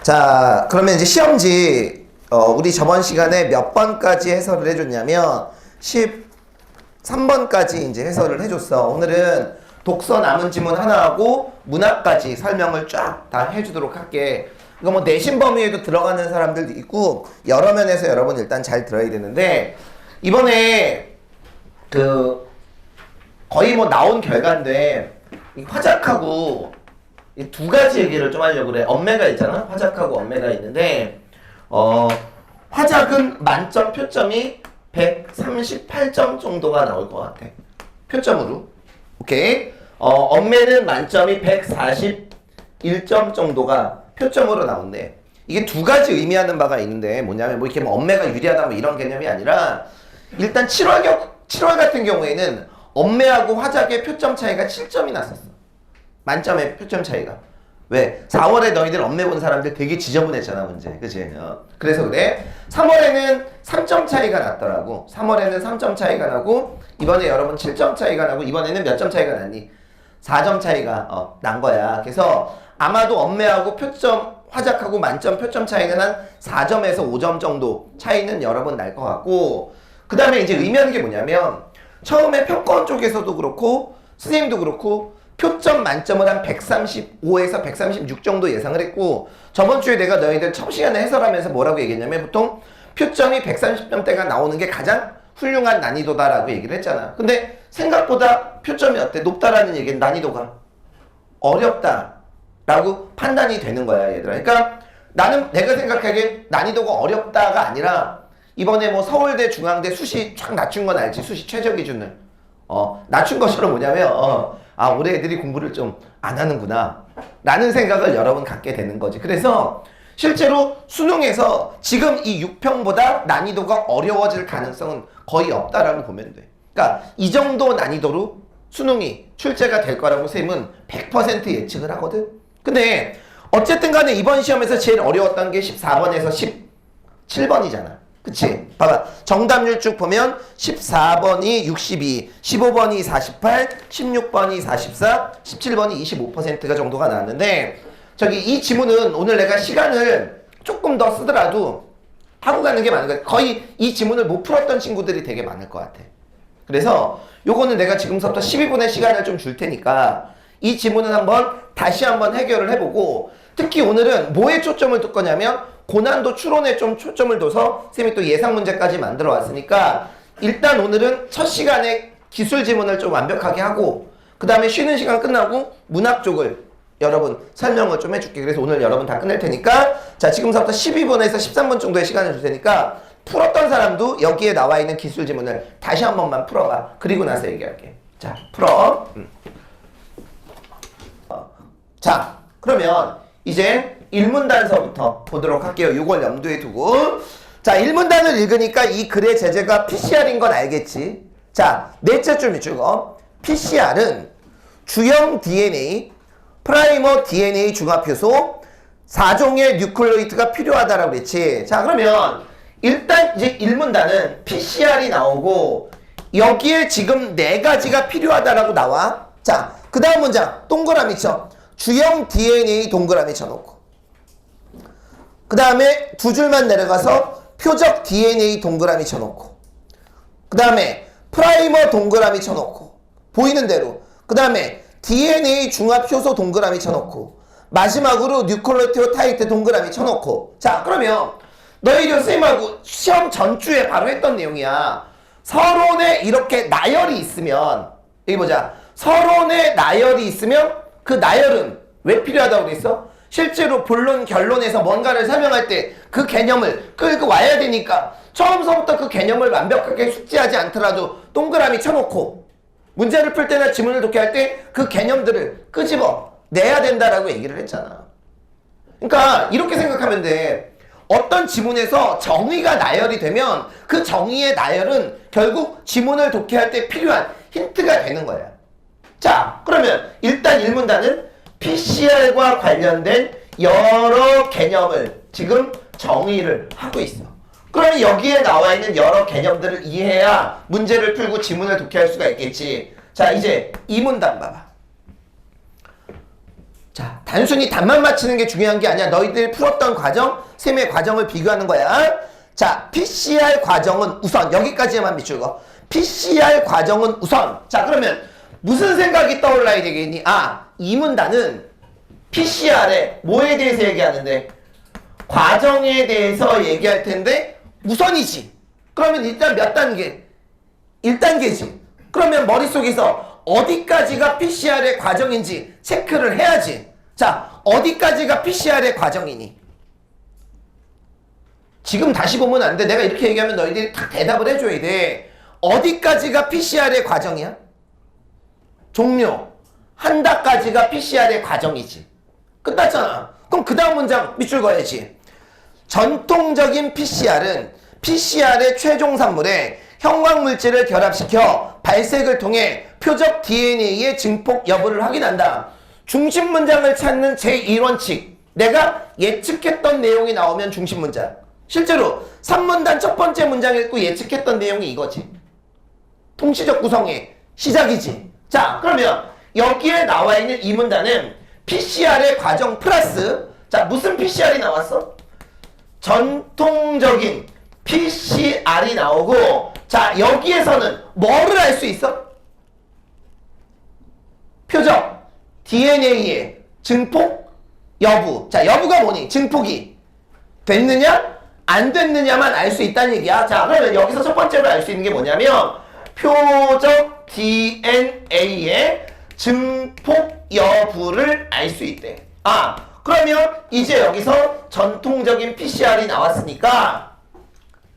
자, 그러면 이제 시험지 우리 저번 시간에 몇 번까지 해설을 해줬냐면 13번까지 이제 해설을 해줬어. 오늘은 독서 남은 지문 하나하고 문학까지 설명을 쫙 다 해주도록 할게. 이거 뭐 내신 범위에도 들어가는 사람들도 있고 여러 면에서 여러분 일단 잘 들어야 되는데, 이번에 그 거의 뭐 나온 결과인데 이 화작하고 이 두 가지 얘기를 좀 하려고 그래. 엄매가 있잖아. 화작하고 엄매가 있는데 화작은 만점 표점이 138점 정도가 나올 것 같아. 표점으로. 오케이. 엄매는 만점이 141점 정도가 표점으로 나온대. 이게 두 가지 의미하는 바가 있는데 뭐냐면 뭐 이렇게 뭐 엄매가 유리하다 뭐 이런 개념이 아니라, 일단 7월 같은 경우에는 엄매하고 화작의 표점 차이가 7점이 났었어. 만점의 표점 차이가. 왜? 4월에 너희들 엄매 본 사람들 되게 지저분했잖아, 문제. 그치? 그래서 그래. 3월에는 3점 차이가 났더라고. 3월에는 3점 차이가 나고, 이번에 여러분 7점 차이가 나고, 이번에는 몇 점 차이가 났니? 4점 차이가 난 거야. 그래서 아마도 엄매하고 표점, 화작하고 만점 표점 차이는 한 4점에서 5점 정도 차이는 여러분 날 것 같고, 그 다음에 이제 의미하는 게 뭐냐면, 처음에 평가원 쪽에서도 그렇고 선생님도 그렇고 표점 만점을 한 135에서 136 정도 예상을 했고, 저번 주에 내가 너희들 첫 시간에 해설하면서 뭐라고 얘기했냐면, 보통 표점이 130점대가 나오는 게 가장 훌륭한 난이도다라고 얘기를 했잖아. 근데 생각보다 표점이 어때? 높다라는 얘기는 난이도가 어렵다라고 판단이 되는 거야, 얘들아. 그러니까 나는 내가 생각하기엔 난이도가 어렵다가 아니라, 이번에 뭐 서울대, 중앙대 수시 쫙 낮춘 건 알지? 수시 최저 기준을. 낮춘 것처럼 뭐냐면, 올해 애들이 공부를 좀 안 하는구나. 라는 생각을 여러분 갖게 되는 거지. 그래서 실제로 수능에서 지금 이 6평보다 난이도가 어려워질 가능성은 거의 없다라고 보면 돼. 그러니까 이 정도 난이도로 수능이 출제가 될 거라고 쌤은 100% 예측을 하거든. 근데 어쨌든 간에 이번 시험에서 제일 어려웠던 게 14번에서 17번이잖아. 그치? 봐봐. 정답률 쭉 보면 14번이 62, 15번이 48, 16번이 44, 17번이 25%가 정도가 나왔는데, 저기 이 지문은 오늘 내가 시간을 조금 더 쓰더라도 하고 가는 게 많은 거야. 거의 이 지문을 못 풀었던 친구들이 되게 많을 것 같아. 그래서 요거는 내가 지금부터 12분의 시간을 좀 줄 테니까 이 지문은 다시 한번 해결을 해보고, 특히 오늘은 뭐에 초점을 둘 거냐면 고난도 추론에 좀 초점을 둬서 쌤이 또 예상 문제까지 만들어 왔으니까, 일단 오늘은 첫 시간에 기술 지문을 좀 완벽하게 하고, 그 다음에 쉬는 시간 끝나고 문학 쪽을 여러분 설명을 좀 해줄게. 그래서 오늘 여러분 다 끝낼 테니까, 자, 지금부터 12분에서 13분 정도의 시간을 줄 테니까 풀었던 사람도 여기에 나와 있는 기술 지문을 다시 한 번만 풀어봐. 그리고 나서 얘기할게. 자, 풀어. 자, 그러면 이제 일문단서부터 보도록 할게요. 이걸 염두에 두고. 자, 일문단을 읽으니까 이 글의 제재가 PCR인 건 알겠지? 자, 넷째 줄 밑줄 PCR은 주형 DNA, 프라이머 DNA 중합효소, 4종의 뉴클레오티드가 필요하다라고 그랬지. 자, 그러면 일단 이제 일문단은 PCR이 나오고, 여기에 지금 4가지가 필요하다라고 나와. 자, 그 다음 문장 동그라미 쳐. 주형 DNA 동그라미 쳐놓고, 그 다음에 두 줄만 내려가서 표적 DNA 동그라미 쳐놓고, 그 다음에 프라이머 동그라미 쳐놓고, 보이는 대로, 그 다음에 DNA 중합효소 동그라미 쳐놓고, 마지막으로 뉴클레오타이드 동그라미 쳐놓고. 자, 그러면 너희들 쌤하고 시험 전주에 바로 했던 내용이야. 서론에 이렇게 나열이 있으면, 여기 보자. 서론에 나열이 있으면 그 나열은 왜 필요하다고 그랬어? 실제로 본론 결론에서 뭔가를 설명할 때 그 개념을 끌고 와야 되니까 처음서부터 그 개념을 완벽하게 숙지하지 않더라도 동그라미 쳐놓고, 문제를 풀 때나 지문을 독해할 때 그 개념들을 끄집어 내야 된다라고 얘기를 했잖아. 그러니까 이렇게 생각하면 돼. 어떤 지문에서 정의가 나열이 되면 그 정의의 나열은 결국 지문을 독해할 때 필요한 힌트가 되는 거야. 자, 그러면 일단 일문단은 PCR과 관련된 여러 개념을 지금 정의를 하고 있어. 그러면 여기에 나와 있는 여러 개념들을 이해해야 문제를 풀고 지문을 독해할 수가 있겠지. 자, 이제 이 문단 봐봐. 자, 단순히 답만 맞히는 게 중요한 게 아니야. 너희들이 풀었던 과정, 셈의 과정을 비교하는 거야. 자, PCR 과정은 우선 여기까지만 밑줄거. PCR 과정은 우선. 자, 그러면 무슨 생각이 떠올라야 되겠니? 아, 이 문단은 PCR에 뭐에 대해서 얘기하는데? 과정에 대해서 얘기할 텐데 우선이지. 그러면 일단 몇 단계? 1단계지. 그러면 머릿속에서 어디까지가 PCR의 과정인지 체크를 해야지. 자, 어디까지가 PCR의 과정이니? 지금 다시 보면 안 돼. 내가 이렇게 얘기하면 너희들이 다 대답을 해줘야 돼. 어디까지가 PCR의 과정이야? 종료. 한다까지가 PCR의 과정이지. 끝났잖아. 그럼 그 다음 문장 밑줄 그어야지. 전통적인 PCR은 PCR의 최종 산물에 형광물질을 결합시켜 발색을 통해 표적 DNA의 증폭 여부를 확인한다. 중심 문장을 찾는 제1원칙. 내가 예측했던 내용이 나오면 중심 문장. 실제로 3문단 첫 번째 문장 읽고 예측했던 내용이 이거지. 통치적 구성의 시작이지. 자, 그러면 여기에 나와 있는 이 문단은 PCR의 과정 플러스, 자, 무슨 PCR이 나왔어? 전통적인 PCR이 나오고, 자, 여기에서는 뭐를 알 수 있어? 표적 DNA의 증폭 여부. 자, 여부가 뭐니? 증폭이 됐느냐 안 됐느냐만 알 수 있다는 얘기야. 자, 그러면 여기서 첫 번째로 알 수 있는 게 뭐냐면 표적 DNA의 증폭 여부를 알 수 있대. 아, 그러면 이제 여기서 전통적인 PCR이 나왔으니까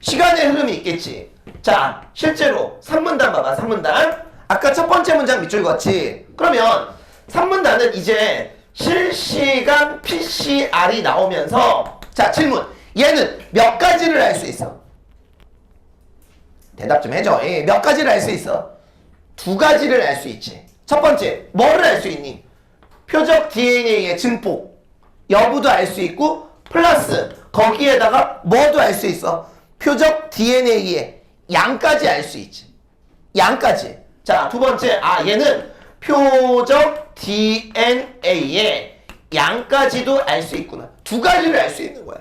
시간의 흐름이 있겠지. 자, 실제로 3문단 봐봐. 3문단. 아까 첫 번째 문장 밑줄 그었지. 그러면 3문단은 이제 실시간 PCR이 나오면서, 자, 질문. 얘는 몇 가지를 알 수 있어? 대답 좀 해줘. 몇 가지를 알 수 있어? 2가지를 알 수 있지. 첫 번째, 뭐를 알 수 있니? 표적 DNA의 증폭 여부도 알 수 있고, 플러스 거기에다가 뭐도 알 수 있어? 표적 DNA의 양까지 알 수 있지. 양까지. 자, 두 번째, 아, 얘는 표적 DNA의 양까지도 알 수 있구나. 2가지를 알 수 있는 거야.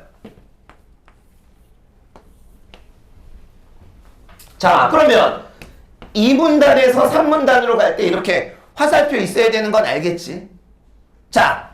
자, 그러면 2문단에서 3문단으로 갈 때 이렇게 화살표 있어야 되는 건 알겠지? 자,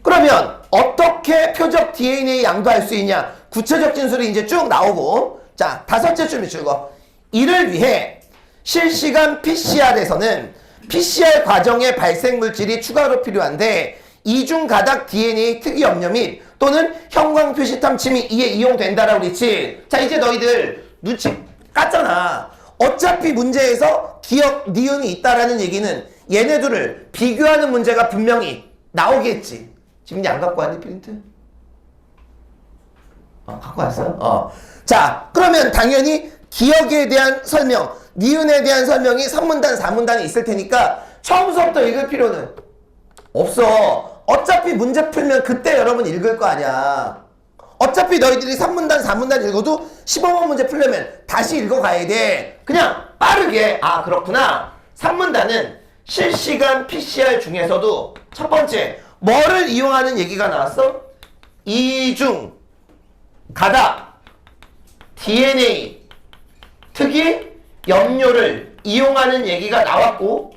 그러면 어떻게 표적 DNA 양도 알 수 있냐? 구체적 진술이 이제 쭉 나오고, 자, 5째 줄 밑줄 그어. 이를 위해 실시간 PCR에서는 PCR 과정의 발생 물질이 추가로 필요한데 이중 가닥 DNA 특이 염료 및 또는 형광 표시 탐침이 이에 이용된다라고 그랬지. 자, 이제 너희들 눈치 깠잖아. 어차피 문제에서 기억 니은이 있다라는 얘기는 얘네들을 비교하는 문제가 분명히 나오겠지. 지금 이제 안 갖고 왔니, 프린트? 갖고 왔어? 자, 그러면 당연히 기억에 대한 설명, 니은에 대한 설명이 3문단, 4문단에 있을 테니까 처음부터 읽을 필요는 없어. 어차피 문제 풀면 그때 여러분 읽을 거 아니야. 어차피 너희들이 3문단, 4문단 읽어도 15번 문제 풀려면 다시 읽어가야 돼. 그냥 빠르게, 아, 그렇구나. 3문단은 실시간 PCR 중에서도 첫 번째, 뭐를 이용하는 얘기가 나왔어? 이중 가닥 DNA 특이 염료를 이용하는 얘기가 나왔고,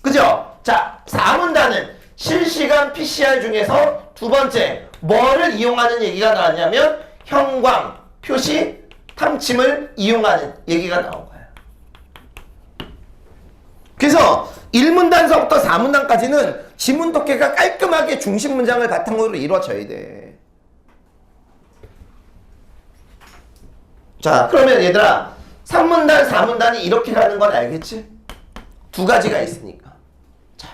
그죠? 자, 4문단은 실시간 PCR 중에서 두 번째, 뭐를 이용하는 얘기가 나왔냐면 형광 표시 탐침을 이용하는 얘기가 나온 거야. 그래서 1문단서부터 4문단까지는 지문 독해가 깔끔하게 중심 문장을 바탕으로 이루어져야 돼. 자, 그러면 얘들아 3문단, 4문단이 이렇게 가는 건 알겠지? 2가지가 있으니까. 자,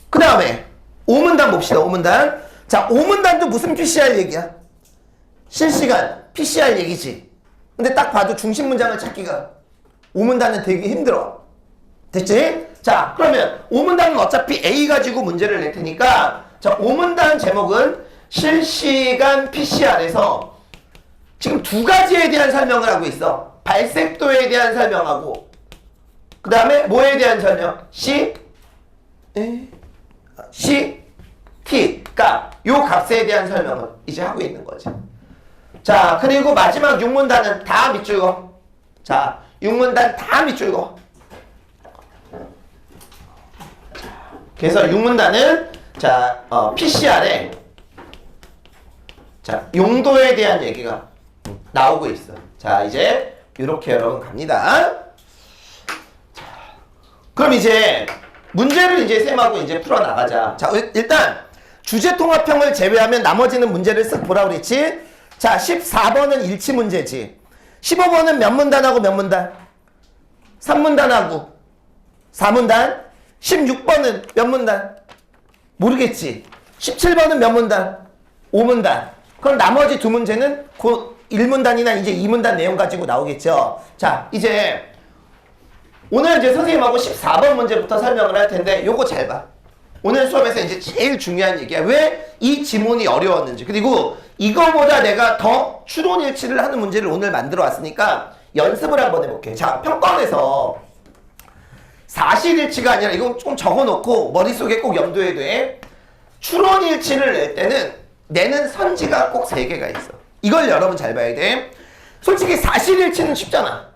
그 다음에 5문단 봅시다. 5문단. 자, 5문단도 무슨 PCR 얘기야? 실시간 PCR 얘기지. 근데 딱 봐도 중심 문장을 찾기가 5문단은 되게 힘들어. 됐지? 자, 그러면 5문단은 어차피 A 가지고 문제를 낼 테니까, 자, 5문단 제목은 실시간 PCR에서 지금 2가지에 대한 설명을 하고 있어. 발색도에 대한 설명하고, 그 다음에 뭐에 대한 설명? C, T. 그러니까 요 값에 대한 설명을 이제 하고 있는 거지. 자, 그리고 마지막 6문단은 다 밑줄 거. 자, 6문단 다 밑줄 거. 그래서 6문단은 자, PCR에 자, 용도에 대한 얘기가 나오고 있어. 자, 이제 이렇게 여러분 갑니다. 자, 그럼 이제 문제를 이제 쌤하고 이제 풀어 나가자. 자, 일단 주제 통합형을 제외하면 나머지는 문제를 쓱 보라고 그랬지. 자, 14번은 일치 문제지. 15번은 몇 문단하고 몇 문단? 3문단하고 4문단. 16번은 몇 문단? 모르겠지. 17번은 몇 문단? 5문단. 그럼 나머지 두 문제는 그 1문단이나 이제 2문단 내용 가지고 나오겠죠. 자, 이제 오늘 이제 선생님하고 14번 문제부터 설명을 할 텐데 요거 잘 봐. 오늘 수업에서 이제 제일 중요한 얘기야. 왜 이 지문이 어려웠는지. 그리고 이거보다 내가 더 추론일치를 하는 문제를 오늘 만들어 왔으니까 연습을 한번 해볼게. 자, 평가원에서 사실일치가 아니라 이거 좀 적어놓고 머릿속에 꼭 염두에 돼. 추론일치를 낼 때는 내는 선지가 꼭 3개가 있어. 이걸 여러분 잘 봐야 돼. 솔직히 사실일치는 쉽잖아.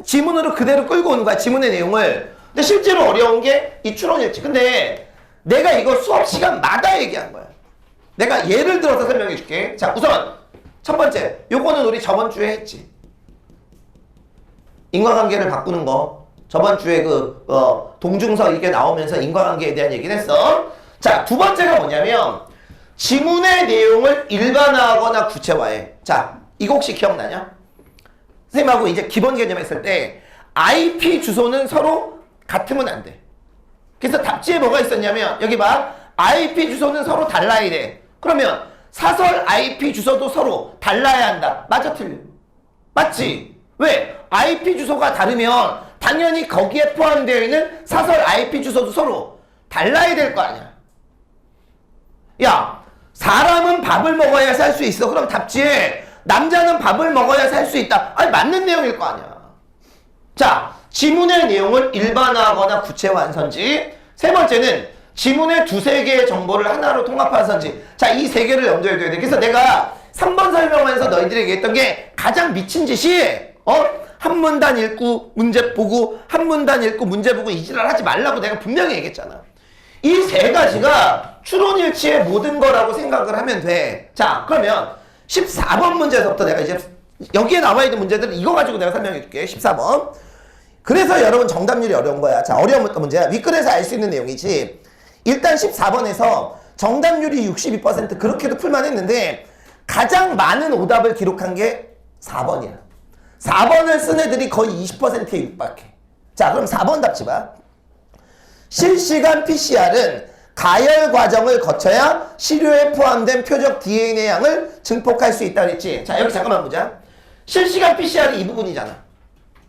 지문으로 그대로 끌고 오는 거야, 지문의 내용을. 근데 실제로 어려운 게 이 추론일치. 근데 내가 이거 수업 시간마다 얘기한 거야. 내가 예를 들어서 설명해 줄게. 자, 우선 첫 번째, 요거는 우리 저번 주에 했지. 인과관계를 바꾸는 거. 저번 주에 동중서 이게 나오면서 인과관계에 대한 얘기를 했어. 자, 두 번째가 뭐냐면 지문의 내용을 일반화하거나 구체화해. 자, 이거 혹시 기억나냐? 선생님하고 이제 기본 개념 했을 때 IP 주소는 서로 같으면 안 돼. 그래서 답지에 뭐가 있었냐면 여기 봐. IP 주소는 서로 달라야 돼. 그러면 사설 IP 주소도 서로 달라야 한다. 맞아, 틀려? 맞지? 왜? IP 주소가 다르면 당연히 거기에 포함되어 있는 사설 IP 주소도 서로 달라야 될 거 아니야. 야, 사람은 밥을 먹어야 살 수 있어. 그럼 답지에 남자는 밥을 먹어야 살 수 있다. 아니, 맞는 내용일 거 아니야. 자, 지문의 내용을 일반화하거나 구체화한 선지. 세 번째는 지문의 두세 개의 정보를 하나로 통합한 선지. 자, 이 세 개를 염두에 둬야 돼. 그래서 내가 3번 설명하면서 너희들에게 했던 게 가장 미친 짓이 한 문단 읽고 문제 보고 한 문단 읽고 문제 보고 이 지랄 하지 말라고 내가 분명히 얘기했잖아. 이 세 가지가 추론일치의 모든 거라고 생각을 하면 돼. 자, 그러면 14번 문제에서부터 내가 이제 여기에 나와 있는 문제들은 이거 가지고 내가 설명해 줄게. 14번. 그래서 여러분 정답률이 어려운 거야. 자, 어려운 문제야. 윗글에서 알 수 있는 내용이지. 일단 14번에서 정답률이 62% 그렇게도 풀만 했는데 가장 많은 오답을 기록한 게 4번이야. 4번을 쓴 애들이 거의 20%에 육박해. 자, 그럼 4번 답지 봐. 실시간 PCR은 가열 과정을 거쳐야 시료에 포함된 표적 DNA 양을 증폭할 수 있다 그랬지. 자, 여기 잠깐만 보자. 실시간 PCR이 이 부분이잖아.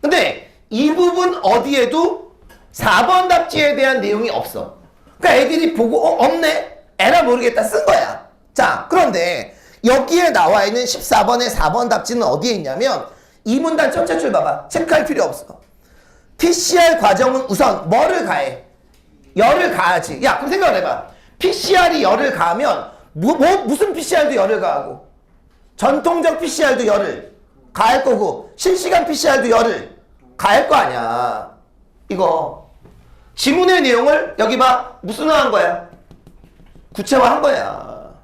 근데 이 부분 어디에도 4번 답지에 대한 내용이 없어. 그러니까 애들이 보고 없네? 에라 모르겠다 쓴 거야. 자, 그런데 여기에 나와 있는 14번의 4번 답지는 어디에 있냐면 이 문단 전체 줄 봐봐. 체크할 필요 없어. PCR 과정은 우선 뭐를 가해? 열을 가하지. 야, 그럼 생각을 해봐. PCR이 열을 가하면 무슨 PCR도 열을 가하고 전통적 PCR도 열을 가할 거고 실시간 PCR도 열을 가할 거 아니야. 이거 지문의 내용을 여기 봐. 무슨화한 거야? 구체화한 거야.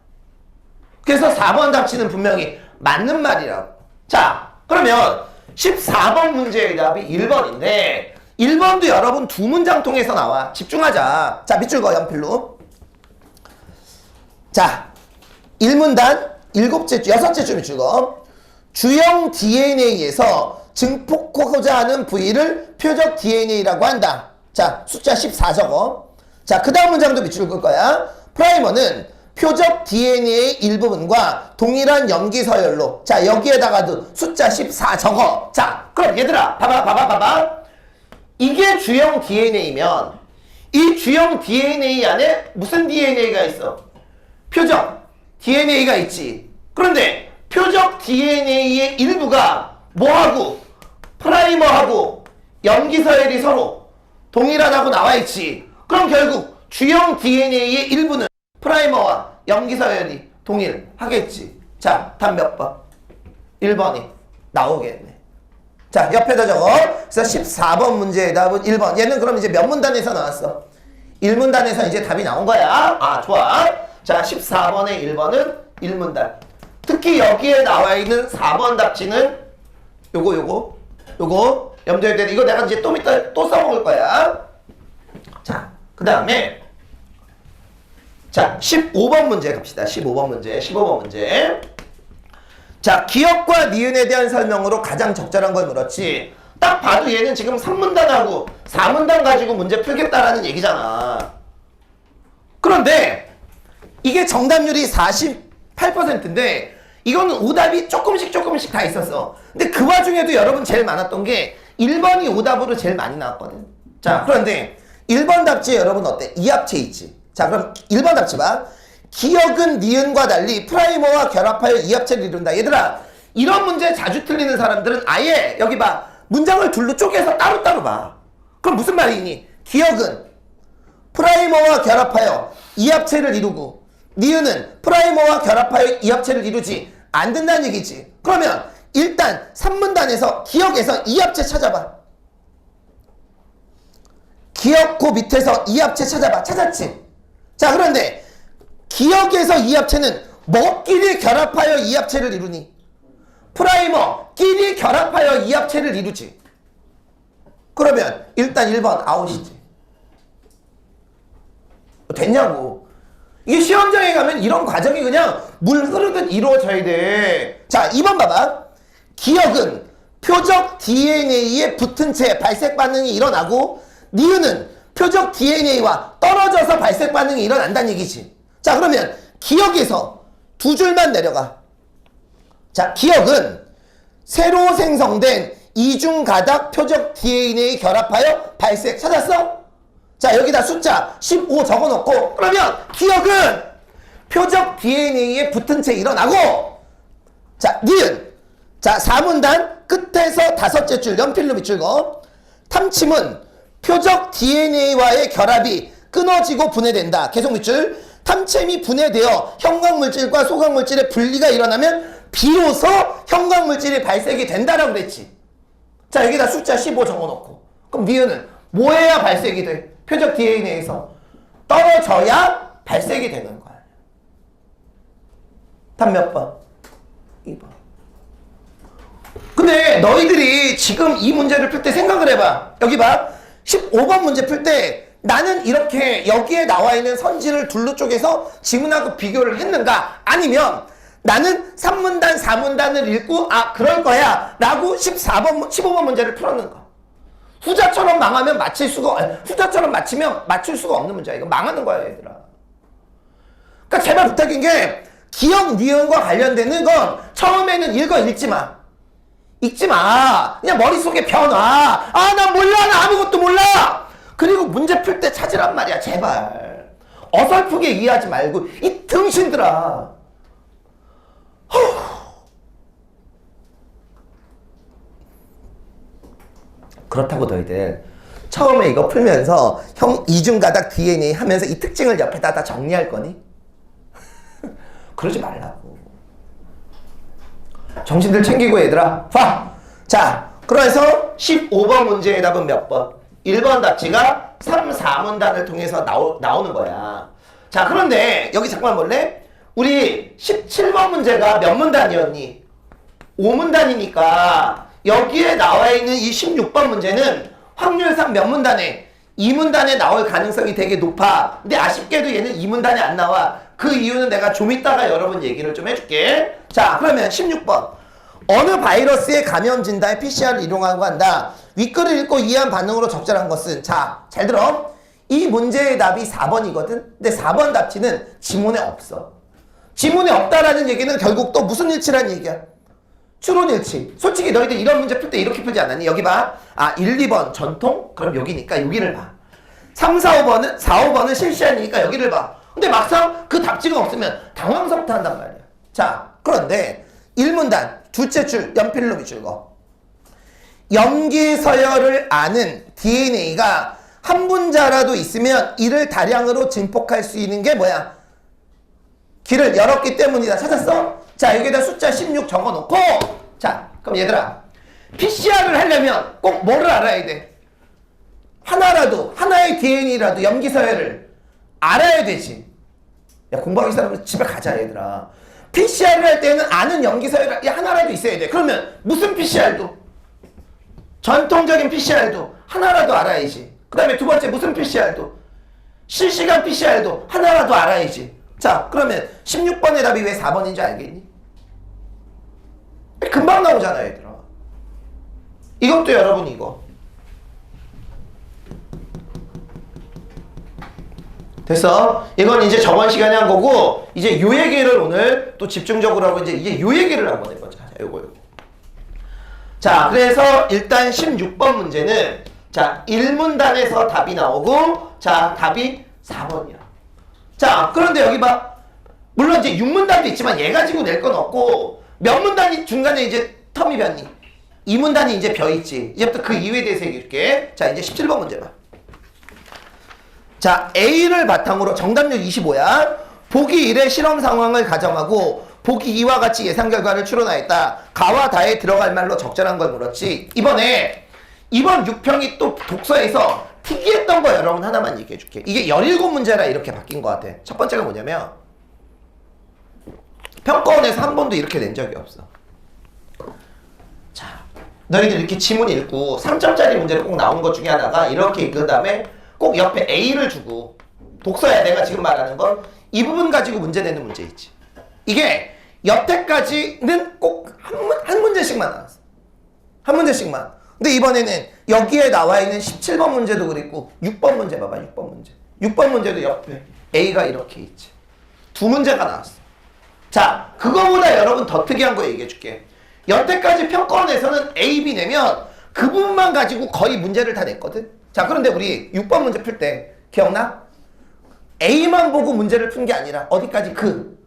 그래서 4번 답지는 분명히 맞는 말이라고. 자, 그러면 14번 문제의 답이 1번인데 1번도 여러분 두 문장 통해서 나와. 집중하자. 자, 밑줄 거 연필로. 자, 1문단 6째 줄 밑줄 거. 주형 DNA에서 증폭하고자 하는 부위를 표적 DNA라고 한다. 자, 숫자 14 적어. 자, 그 다음 문장도 밑줄 끌 거야. 프라이머는 표적 DNA의 일부분과 동일한 염기 서열로. 자, 여기에다가도 숫자 14 적어. 자, 그럼 얘들아, 봐봐. 이게 주형 DNA면 이 주형 DNA 안에 무슨 DNA가 있어? 표적 DNA가 있지. 그런데 표적 DNA의 일부가 뭐하고 프라이머하고 염기 서열이 서로 동일하다고 나와 있지. 그럼 결국 주형 DNA의 일부는 프라이머와 염기서열이 동일하겠지. 자, 답 몇 번? 1번이 나오겠네. 자, 옆에다 적어. 그래서 14번 문제의 답은 1번. 얘는 그럼 이제 몇 문단에서 나왔어? 1문단에서 이제 답이 나온 거야. 아, 좋아. 자, 14번의 1번은 1문단. 특히 여기에 나와 있는 4번 답지는 요거 염두에 둬야 돼. 이거 내가 이제 좀 이따 또 써먹을 거야. 자, 그 다음에 자, 15번 문제 갑시다. 15번 문제. 자, 기억과 니은에 대한 설명으로 가장 적절한 걸 물었지. 딱 봐도 얘는 지금 3문단하고 4문단 가지고 문제 풀겠다라는 얘기잖아. 그런데 이게 정답률이 48%인데 이거는 오답이 조금씩 다 있었어. 근데 그 와중에도 여러분 제일 많았던 게 1번이 오답으로 제일 많이 나왔거든. 자, 그런데 1번 답지에 여러분 어때? 이합체 있지. 자, 그럼 1번 답지 봐. 기억은 니은과 달리 프라이머와 결합하여 이합체를 이룬다. 얘들아, 이런 문제 자주 틀리는 사람들은 아예 여기 봐. 문장을 둘로 쪼개서 따로따로 봐. 그럼 무슨 말이니? 기억은 프라이머와 결합하여 이합체를 이루고 니은은 프라이머와 결합하여 이합체를 이루지 안 된다는 얘기지. 그러면 일단 3문단에서 기억에서 이합체 찾아봐. 기억 그 밑에서 이합체 찾아봐. 찾았지? 자, 그런데 기억에서 이합체는 뭐끼리 결합하여 이합체를 이루니? 프라이머끼리 결합하여 이합체를 이루지. 그러면 일단 1번 아웃이지. 됐냐고. 이게 시험장에 가면 이런 과정이 그냥 물 흐르듯 이루어져야 돼. 자, 2번 봐봐. 기억은 표적 DNA에 붙은 채 발색 반응이 일어나고 니은은 표적 DNA와 떨어져서 발색 반응이 일어난다는 얘기지. 자, 그러면 기억에서 두 줄만 내려가. 자, 기억은 새로 생성된 이중가닥 표적 DNA 결합하여 발색. 찾았어? 자, 여기다 숫자 15 적어놓고 그러면 기억은 표적 DNA에 붙은 채 일어나고 자, 니은. 자, 4문단 끝에서 다섯째 줄 연필로 밑줄 그어. 탐침은 표적 DNA와의 결합이 끊어지고 분해된다. 계속 밑줄. 탐침이 분해되어 형광물질과 소각물질의 분리가 일어나면 비로소 형광물질이 발색이 된다라고 그랬지. 자, 여기다 숫자 15 적어놓고 그럼 니은은 뭐 해야 발색이 돼? 표적 DNA에서 떨어져야 발색이 되는 거야. 답 몇 번? 2번. 근데 너희들이 지금 이 문제를 풀 때 생각을 해봐. 여기 봐. 15번 문제 풀 때 나는 이렇게 여기에 나와 있는 선지를 둘로 쪼개서 지문하고 비교를 했는가? 아니면 나는 3문단, 4문단을 읽고 아, 그럴 거야 라고 15번 문제를 풀었는가? 후자처럼 망하면 후자처럼 맞히면 맞출 수가 없는 문제야. 이거 망하는 거야, 얘들아. 그러니까 제발 부탁인 게 기억, 니은과 관련되는 건 처음에는 읽지 마. 읽지 마. 그냥 머릿속에 펴놔. 아, 나 몰라. 나 아무것도 몰라. 그리고 문제 풀 때 찾으란 말이야. 제발. 어설프게 이해하지 말고 이 등신들아. 그렇다고 너희들 처음에 이거 풀면서 이중가닥 DNA 하면서 이 특징을 옆에다 다 정리할 거니? 그러지 말라고. 정신들 챙기고 얘들아. 봐. 자, 그래서 15번 문제의 답은 몇 번? 1번 답지가 3, 4문단을 통해서 나오는 거야. 자, 그런데 여기 잠깐만 볼래? 우리 17번 문제가 몇 문단이었니? 5문단이니까 여기에 나와 있는 이 16번 문제는 확률상 몇 문단에? 2문단에 나올 가능성이 되게 높아. 근데 아쉽게도 얘는 2문단에 안 나와. 그 이유는 내가 좀 이따가 여러분 얘기를 좀 해줄게. 자, 그러면 16번. 어느 바이러스의 감염 진단에 PCR을 이용하고 한다. 윗글을 읽고 이해한 반응으로 적절한 것은? 자, 잘 들어. 이 문제의 답이 4번이거든. 근데 4번 답지는 지문에 없어. 지문에 없다라는 얘기는 결국 또 무슨 일치란 얘기야? 추론일치. 솔직히 너희들 이런 문제 풀 때 이렇게 풀지 않았니? 여기 봐. 아, 1, 2번 전통? 그럼 여기니까 여기를 봐. 3, 4, 5번은 실시하니까 여기를 봐. 근데 막상 그 답지가 없으면 당황스럽다 한단 말이야. 자, 그런데 1문단 둘째 줄 연필로 밑줄 그어. 염기서열을 아는 DNA가 한 분자라도 있으면 이를 다량으로 증폭할 수 있는 게 뭐야? 길을 열었기 때문이다. 찾았어? 자, 여기다 숫자 16 적어놓고, 자, 그럼 얘들아, PCR을 하려면 꼭 뭐를 알아야 돼? 하나라도, 하나의 DNA라도 염기서열을 알아야 되지. 야, 공부하기 사람은 집에 가자, 얘들아. PCR을 할 때는 아는 염기서열이 하나라도 있어야 돼. 그러면 무슨 PCR도, 전통적인 PCR도 하나라도 알아야지. 그 다음에 두 번째 무슨 PCR도, 실시간 PCR도 하나라도 알아야지. 자, 그러면 16번의 답이 왜 4번인 줄 알겠니? 금방 나오잖아, 얘들아. 이것도 여러분 이거. 됐어? 이건 이제 저번 시간에 한 거고, 이제 요 얘기를 오늘 또 집중적으로 하고, 이제 요 얘기를 한번 해보자. 자, 요거. 자, 그래서 일단 16번 문제는, 자, 1문단에서 답이 나오고, 자, 답이 4번이야. 자, 그런데 여기 봐. 물론 이제 6문단도 있지만 얘 가지고 낼 건 없고, 몇 문단이 중간에 이제 텀이 변니? 2문단이 이제 벼 있지. 이제부터 그 이유에 대해서 얘기할게. 자, 이제 17번 문제 봐. 자, A를 바탕으로 정답률 25야. 보기 1의 실험 상황을 가정하고 보기 2와 같이 예상 결과를 추론하였다. 가와 다에 들어갈 말로 적절한 걸 물었지. 이번에 이번 6평이 또 독서에서 특이했던 거 여러분 하나만 얘기해 줄게. 이게 17문제라 이렇게 바뀐 것 같아. 첫 번째가 뭐냐면 평가원에서 한 번도 이렇게 낸 적이 없어. 자, 너희들 이렇게 지문 읽고 3점짜리 문제를 꼭 나온 것 중에 하나가 이렇게 읽은 다음에 꼭 옆에 A를 주고 독서야. 내가 지금 말하는 건 이 부분 가지고 문제 내는 문제 있지. 이게 여태까지는 꼭 한 문제씩만 나왔어. 한 문제씩만. 근데 이번에는 여기에 나와 있는 17번 문제도 그랬고 6번 문제 봐봐. 6번 문제. 6번 문제도 옆에 A가 이렇게 있지. 두 문제가 나왔어. 자, 그거보다 여러분 더 특이한 거 얘기해 줄게. 여태까지 평가원에서는 A, B 내면 그 부분만 가지고 거의 문제를 다 냈거든. 자, 그런데 우리 6번 문제 풀 때 기억나? A만 보고 문제를 푼 게 아니라 어디까지? 그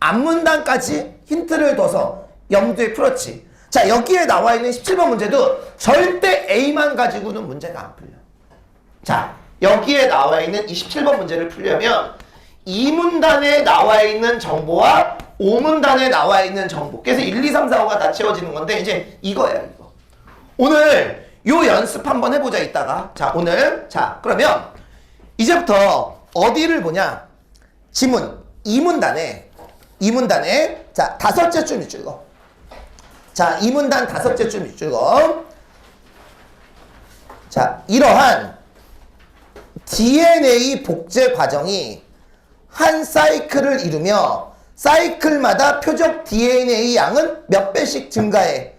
앞문단까지 힌트를 둬서 염두에 풀었지. 자, 여기에 나와 있는 17번 문제도 절대 A만 가지고는 문제가 안 풀려. 자, 여기에 나와 있는 이 17번 문제를 풀려면 2문단에 나와 있는 정보와 5문단에 나와 있는 정보. 그래서 1, 2, 3, 4, 5가 다 채워지는 건데 이제 이거야, 이거. 오늘 요 연습 한번 해보자, 이따가. 자, 오늘. 자, 그러면 이제부터 어디를 보냐? 지문 2문단에 자, 5째 줄 밑줄거. 자, 2문단 5째 줄 밑줄거. 자, 이러한 DNA 복제 과정이 한 사이클을 이루며 사이클마다 표적 DNA 양은 몇 배씩 증가해?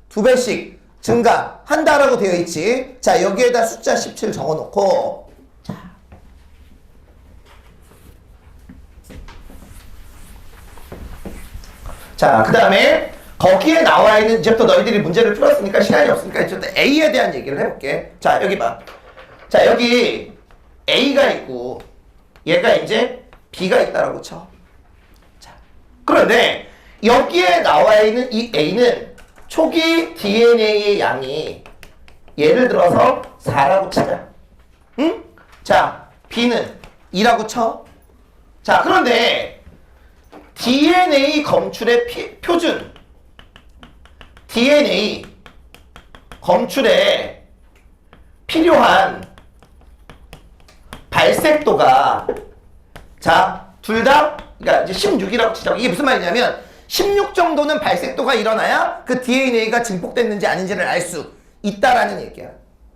2배씩 증가한다라고 되어 있지. 자, 여기에다 숫자 17 적어놓고, 자, 그 다음에 거기에 나와 있는, 이제부터 너희들이 문제를 풀었으니까 시간이 없으니까 이제부터 A에 대한 얘기를 해볼게. 자, 여기 봐. 자, 여기 A가 있고 얘가 이제 B가 있다라고 쳐. 자, 그런데 여기에 나와 있는 이 A는 초기 DNA의 양이 예를 들어서 4라고 치자. 응? 자, B는 2라고 쳐. 자, 그런데 DNA 검출의 표준 DNA 검출에 필요한 발색도가, 자, 둘 다, 그러니까 이제 16이라고 치자. 이게 무슨 말이냐면 16 정도는 발색도가 일어나야 그 DNA가 증폭됐는지 아닌지를 알 수 있다라는 얘기야.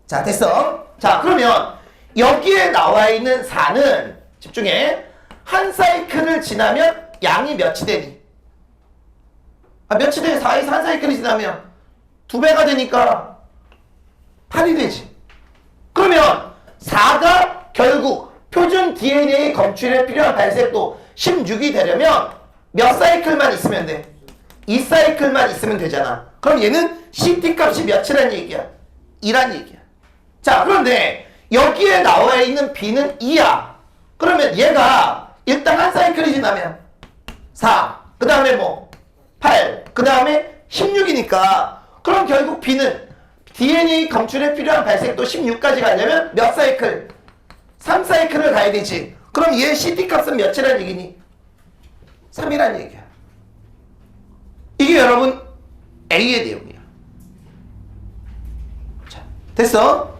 자, 됐어. 자, 그러면 여기에 나와 있는 4는, 집중해, 한 사이클을 지나면 양이 몇이 되니? 몇이 돼? 4에서 한 사이클이 지나면 2배가 되니까 8이 되지. 그러면 4가 결국 표준 DNA 검출에 필요한 발색도 16이 되려면 몇 사이클만 있으면 돼? 2사이클만 있으면 되잖아. 그럼 얘는 CT 값이 몇이란 얘기야? 2란 얘기야. 자, 그런데 여기에 나와 있는 B는 2야. 그러면 얘가 일단 한 사이클이 지나면 4, 그 다음에 뭐 8, 그 다음에 16이니까 그럼 결국 B는 DNA 검출에 필요한 발색도 16까지 가려면 몇 사이클? 3사이클을 가야 되지. 그럼 얘 CT 값은 몇이란 얘기니? 3이란 얘기야. 이게 여러분 A의 내용이야. 자, 됐어?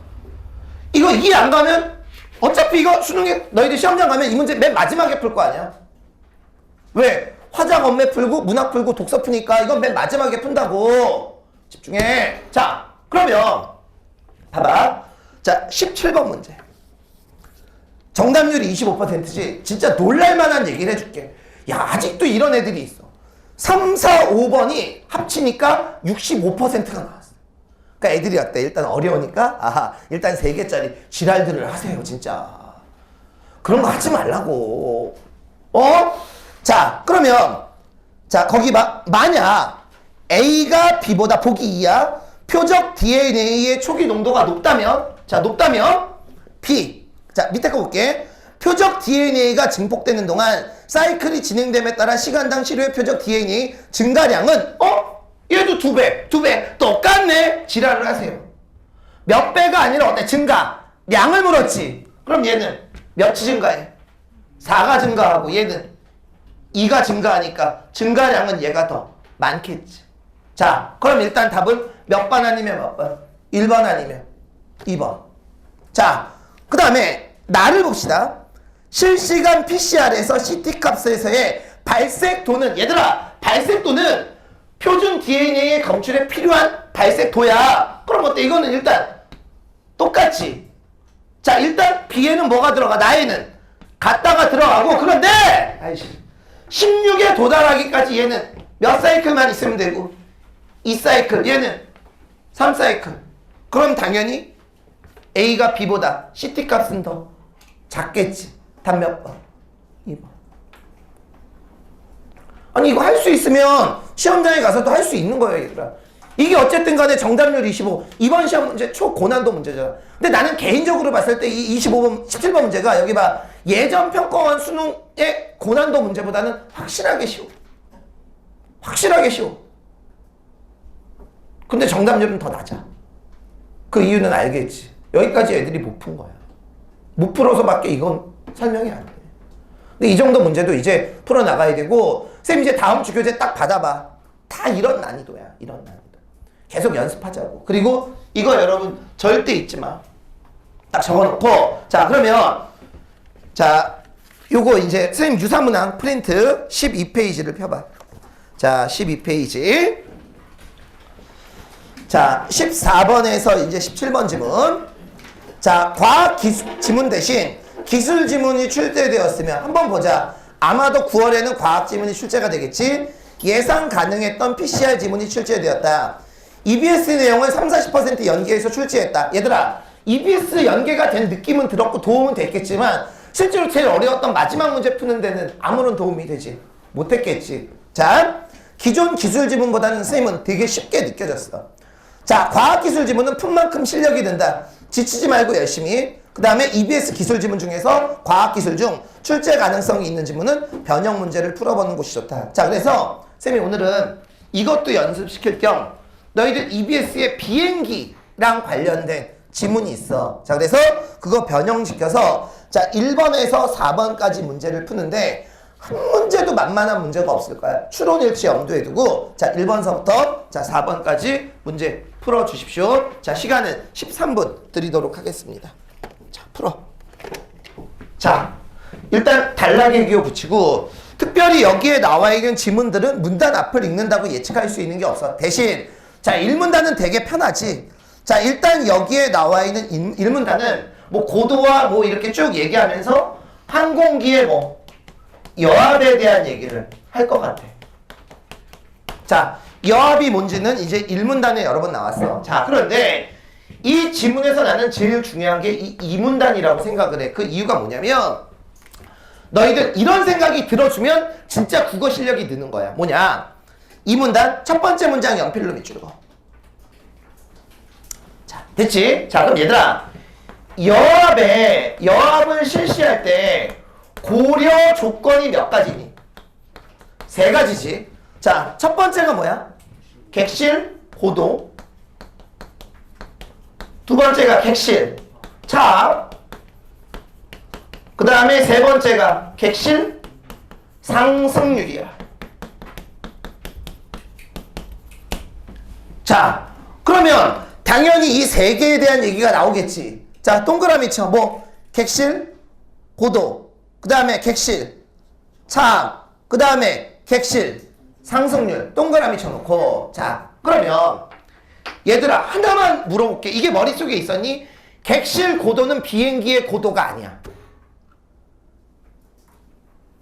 이거 이해 안 가면 어차피 이거 수능에 너희들 시험장 가면 이 문제 맨 마지막에 풀 거 아니야? 왜? 화작 엄매 풀고 문학 풀고 독서 푸니까 이건 맨 마지막에 푼다고. 집중해. 자, 그러면 봐봐. 자, 17번 문제. 정답률이 25%지. 진짜 놀랄만한 얘기를 해줄게. 야, 아직도 이런 애들이 있어. 3, 4, 5번이 합치니까 65%가 나왔어. 그러니까 애들이 어때? 일단 어려우니까 아하, 일단 3개짜리 지랄들을 하세요. 진짜 그런 거 하지 말라고. 자, 그러면 자, 거기 만약 A가 B보다 보기 2야. 표적 DNA의 초기 농도가 높다면, 자, 높다면 B. 자, 밑에 거 볼게. 표적 DNA가 증폭되는 동안 사이클이 진행됨에 따라 시간당 시료의 표적 DNA 증가량은 얘도 2배 똑같네. 지랄을 하세요. 몇 배가 아니라 어때? 증가. 양을 물었지. 그럼 얘는 몇이 증가해? 4가 증가하고 얘는 2가 증가하니까 증가량은 얘가 더 많겠지. 자, 그럼 일단 답은 몇 번 아니면 몇 번? 1번 아니면 2번. 자, 그 다음에 나를 봅시다. 실시간 PCR에서 CT 값에서의 발색도는, 얘들아, 발색도는 표준 DNA의 검출에 필요한 발색도야. 그럼 어때? 이거는 일단 똑같지. 자, 일단 B에는 뭐가 들어가? 나에는 같다가 들어가고. 그런데 16에 도달하기까지 얘는 몇 사이클만 있으면 되고 2사이클, 얘는 3사이클. 그럼 당연히 A가 B보다 CT 값은 더 작겠지. 답 몇 번? 2번. 아니, 이거 할 수 있으면 시험장에 가서도 할 수 있는 거예요, 얘들아. 이게 어쨌든 간에 정답률 25. 이번 시험 문제 초고난도 문제잖아. 근데 나는 개인적으로 봤을 때 이 25번, 17번 문제가 여기 봐. 예전 평가원 수능의 고난도 문제보다는 확실하게 쉬워. 확실하게 쉬워. 근데 정답률은 더 낮아. 그 이유는 알겠지. 여기까지 애들이 못 푼 거야. 못 풀어서밖에 이건 설명이 안 돼. 근데 이 정도 문제도 이제 풀어나가야 되고, 쌤 이제 다음 주 교재 딱 받아봐. 다 이런 난이도야. 이런 난이도. 계속 연습하자고. 그리고 이거 여러분 절대 잊지 마. 딱 적어놓고. 자, 그러면 자, 요거 이제 선생님 유사문항 프린트 12페이지를 펴봐. 자, 12페이지. 자, 14번에서 이제 17번 지문. 자, 과학 지문 대신 기술 지문이 출제되었으면 한번 보자. 아마도 9월에는 과학 지문이 출제가 되겠지. 예상 가능했던 PCR 지문이 출제되었다. EBS 내용을 30-40% 연계해서 출제했다. 얘들아, EBS 연계가 된 느낌은 들었고 도움은 됐겠지만 실제로 제일 어려웠던 마지막 문제 푸는 데는 아무런 도움이 되지 못했겠지. 자, 기존 기술 지문보다는 선생님은 되게 쉽게 느껴졌어. 자, 과학기술 지문은 푼 만큼 실력이 된다. 지치지 말고 열심히. 그 다음에 EBS 기술 지문 중에서 과학기술 중 출제 가능성이 있는 지문은 변형 문제를 풀어보는 곳이 좋다. 자, 그래서 쌤이 오늘은 이것도 연습시킬 겸 너희들 EBS의 비행기랑 관련된 지문이 있어. 자, 그래서 그거 변형시켜서 자, 1번에서 4번까지 문제를 푸는데 한 문제도 만만한 문제가 없을 거야. 추론일치 염두에 두고 자, 1번서부터 자, 4번까지 문제 풀어주십시오. 자, 시간은 13분 드리도록 하겠습니다. 자, 풀어. 자, 일단 단락의 기호 붙이고 특별히 여기에 나와 있는 지문들은 문단 앞을 읽는다고 예측할 수 있는 게 없어. 대신 자, 1문단은 되게 편하지. 자, 일단 여기에 나와 있는 1문단은 뭐 고도와 뭐 이렇게 쭉 얘기하면서 항공기의 뭐 여합에 대한 얘기를 할 것 같아. 자, 여합이 뭔지는 이제 1문단에 여러 번 나왔어. 자, 그런데 이 지문에서 나는 제일 중요한 게 이 2문단이라고 생각을 해. 그 이유가 뭐냐면 너희들 이런 생각이 들어주면 진짜 국어 실력이 느는 거야. 뭐냐? 2문단 첫 번째 문장 연필로 밑줄 그어. 자, 됐지? 자, 그럼 얘들아, 여합을 실시할 때 고려 조건이 몇 가지니? 3가지지. 자, 첫 번째가 뭐야? 객실, 고도. 두 번째가 객실, 차. 그 다음에 세 번째가 객실, 상승률이야. 자, 그러면 당연히 이 세 개에 대한 얘기가 나오겠지. 자, 동그라미 쳐. 뭐, 객실, 고도, 그 다음에 객실, 차, 그 다음에 객실, 상승률. 동그라미 쳐놓고. 자, 그러면 얘들아, 하나만 물어볼게. 이게 머릿속에 있었니? 객실 고도는 비행기의 고도가 아니야.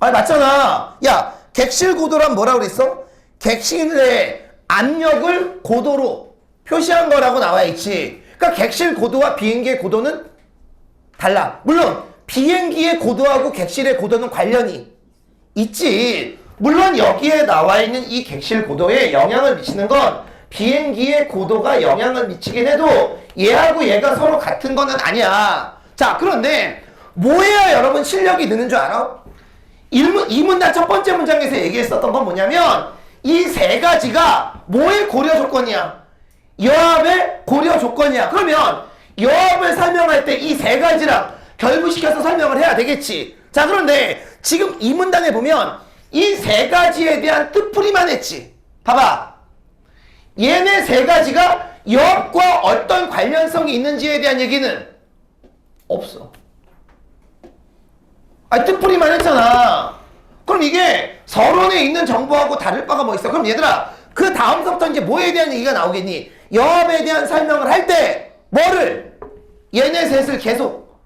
아니, 맞잖아. 야, 객실 고도란 뭐라 그랬어? 객실의 압력을 고도로 표시한 거라고 나와 있지. 그러니까 객실 고도와 비행기의 고도는 달라. 물론 비행기의 고도하고 객실의 고도는 관련이 있지. 물론 여기에 나와 있는 이 객실 고도에 영향을 미치는 건 비행기의 고도가 영향을 미치긴 해도 얘하고 얘가 서로 같은 거는 아니야. 자, 그런데 뭐 해야 여러분 실력이 느는 줄 알아? 이 문단 첫 번째 문장에서 얘기했었던 건 뭐냐면 이 세 가지가 뭐의 고려 조건이야? 여합의 고려 조건이야. 그러면 여합을 설명할 때 이 세 가지랑 결부시켜서 설명을 해야 되겠지. 자, 그런데 지금 이 문단에 보면 이 세 가지에 대한 뜻풀이만 했지. 봐봐. 얘네 세 가지가 여합과 어떤 관련성이 있는지에 대한 얘기는 없어. 아니, 뜻풀이만 했잖아. 그럼 이게 서론에 있는 정보하고 다를 바가 뭐 있어? 그럼 얘들아, 그 다음서부터 이제 뭐에 대한 얘기가 나오겠니? 여합에 대한 설명을 할 때 뭐를? 얘네 셋을 계속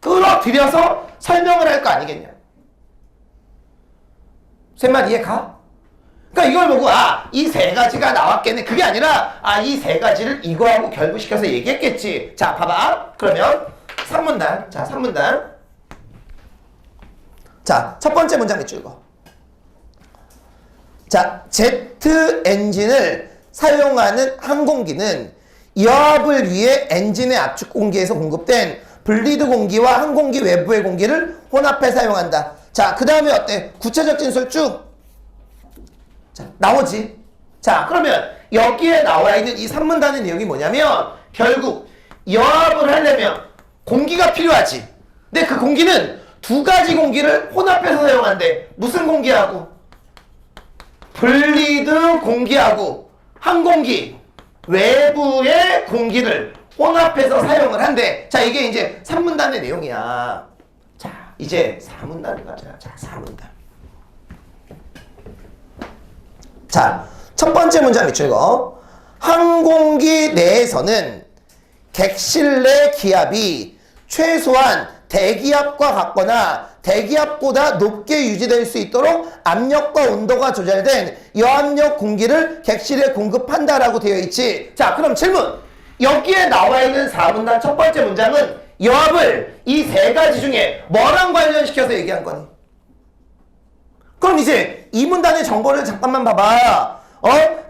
끌어들여서 설명을 할 거 아니겠냐? 셋만 이해 가? 그러니까 이걸 보고 이 세 가지가 나왔겠네. 그게 아니라 이 세 가지를 이거하고 결부시켜서 얘기했겠지. 자, 봐봐. 그러면 3문단. 자, 3문단. 자, 첫 번째 문장 있죠, 이거. 자, 제트 엔진을 사용하는 항공기는 여합을 위해 엔진의 압축 공기에서 공급된 블리드 공기와 항공기 외부의 공기를 혼합해 사용한다. 자, 그 다음에 어때? 구체적 진술 쭉. 자, 나오지. 자, 그러면 여기에 나와 있는 이 3문단의 내용이 뭐냐면 결국 여합을 하려면 공기가 필요하지. 근데 그 공기는 두 가지 공기를 혼합해서 사용한대. 무슨 공기하고? 블리드 공기하고 항공기 외부의 공기를 혼합해서 사용을 한대. 자, 이게 이제 3문단의 내용이야. 자, 이제 4문단을 가자. 자, 4문단. 자, 첫 번째 문장 있죠, 이거. 항공기 내에서는 객실 내 기압이 최소한 대기압과 같거나 대기압보다 높게 유지될 수 있도록 압력과 온도가 조절된 여압력 공기를 객실에 공급한다라고 되어 있지. 자, 그럼 질문. 여기에 나와 있는 4문단 첫 번째 문장은 여압을 이 세 가지 중에 뭐랑 관련시켜서 얘기한 거니? 그럼 이제 이 문단의 정보를 잠깐만 봐봐.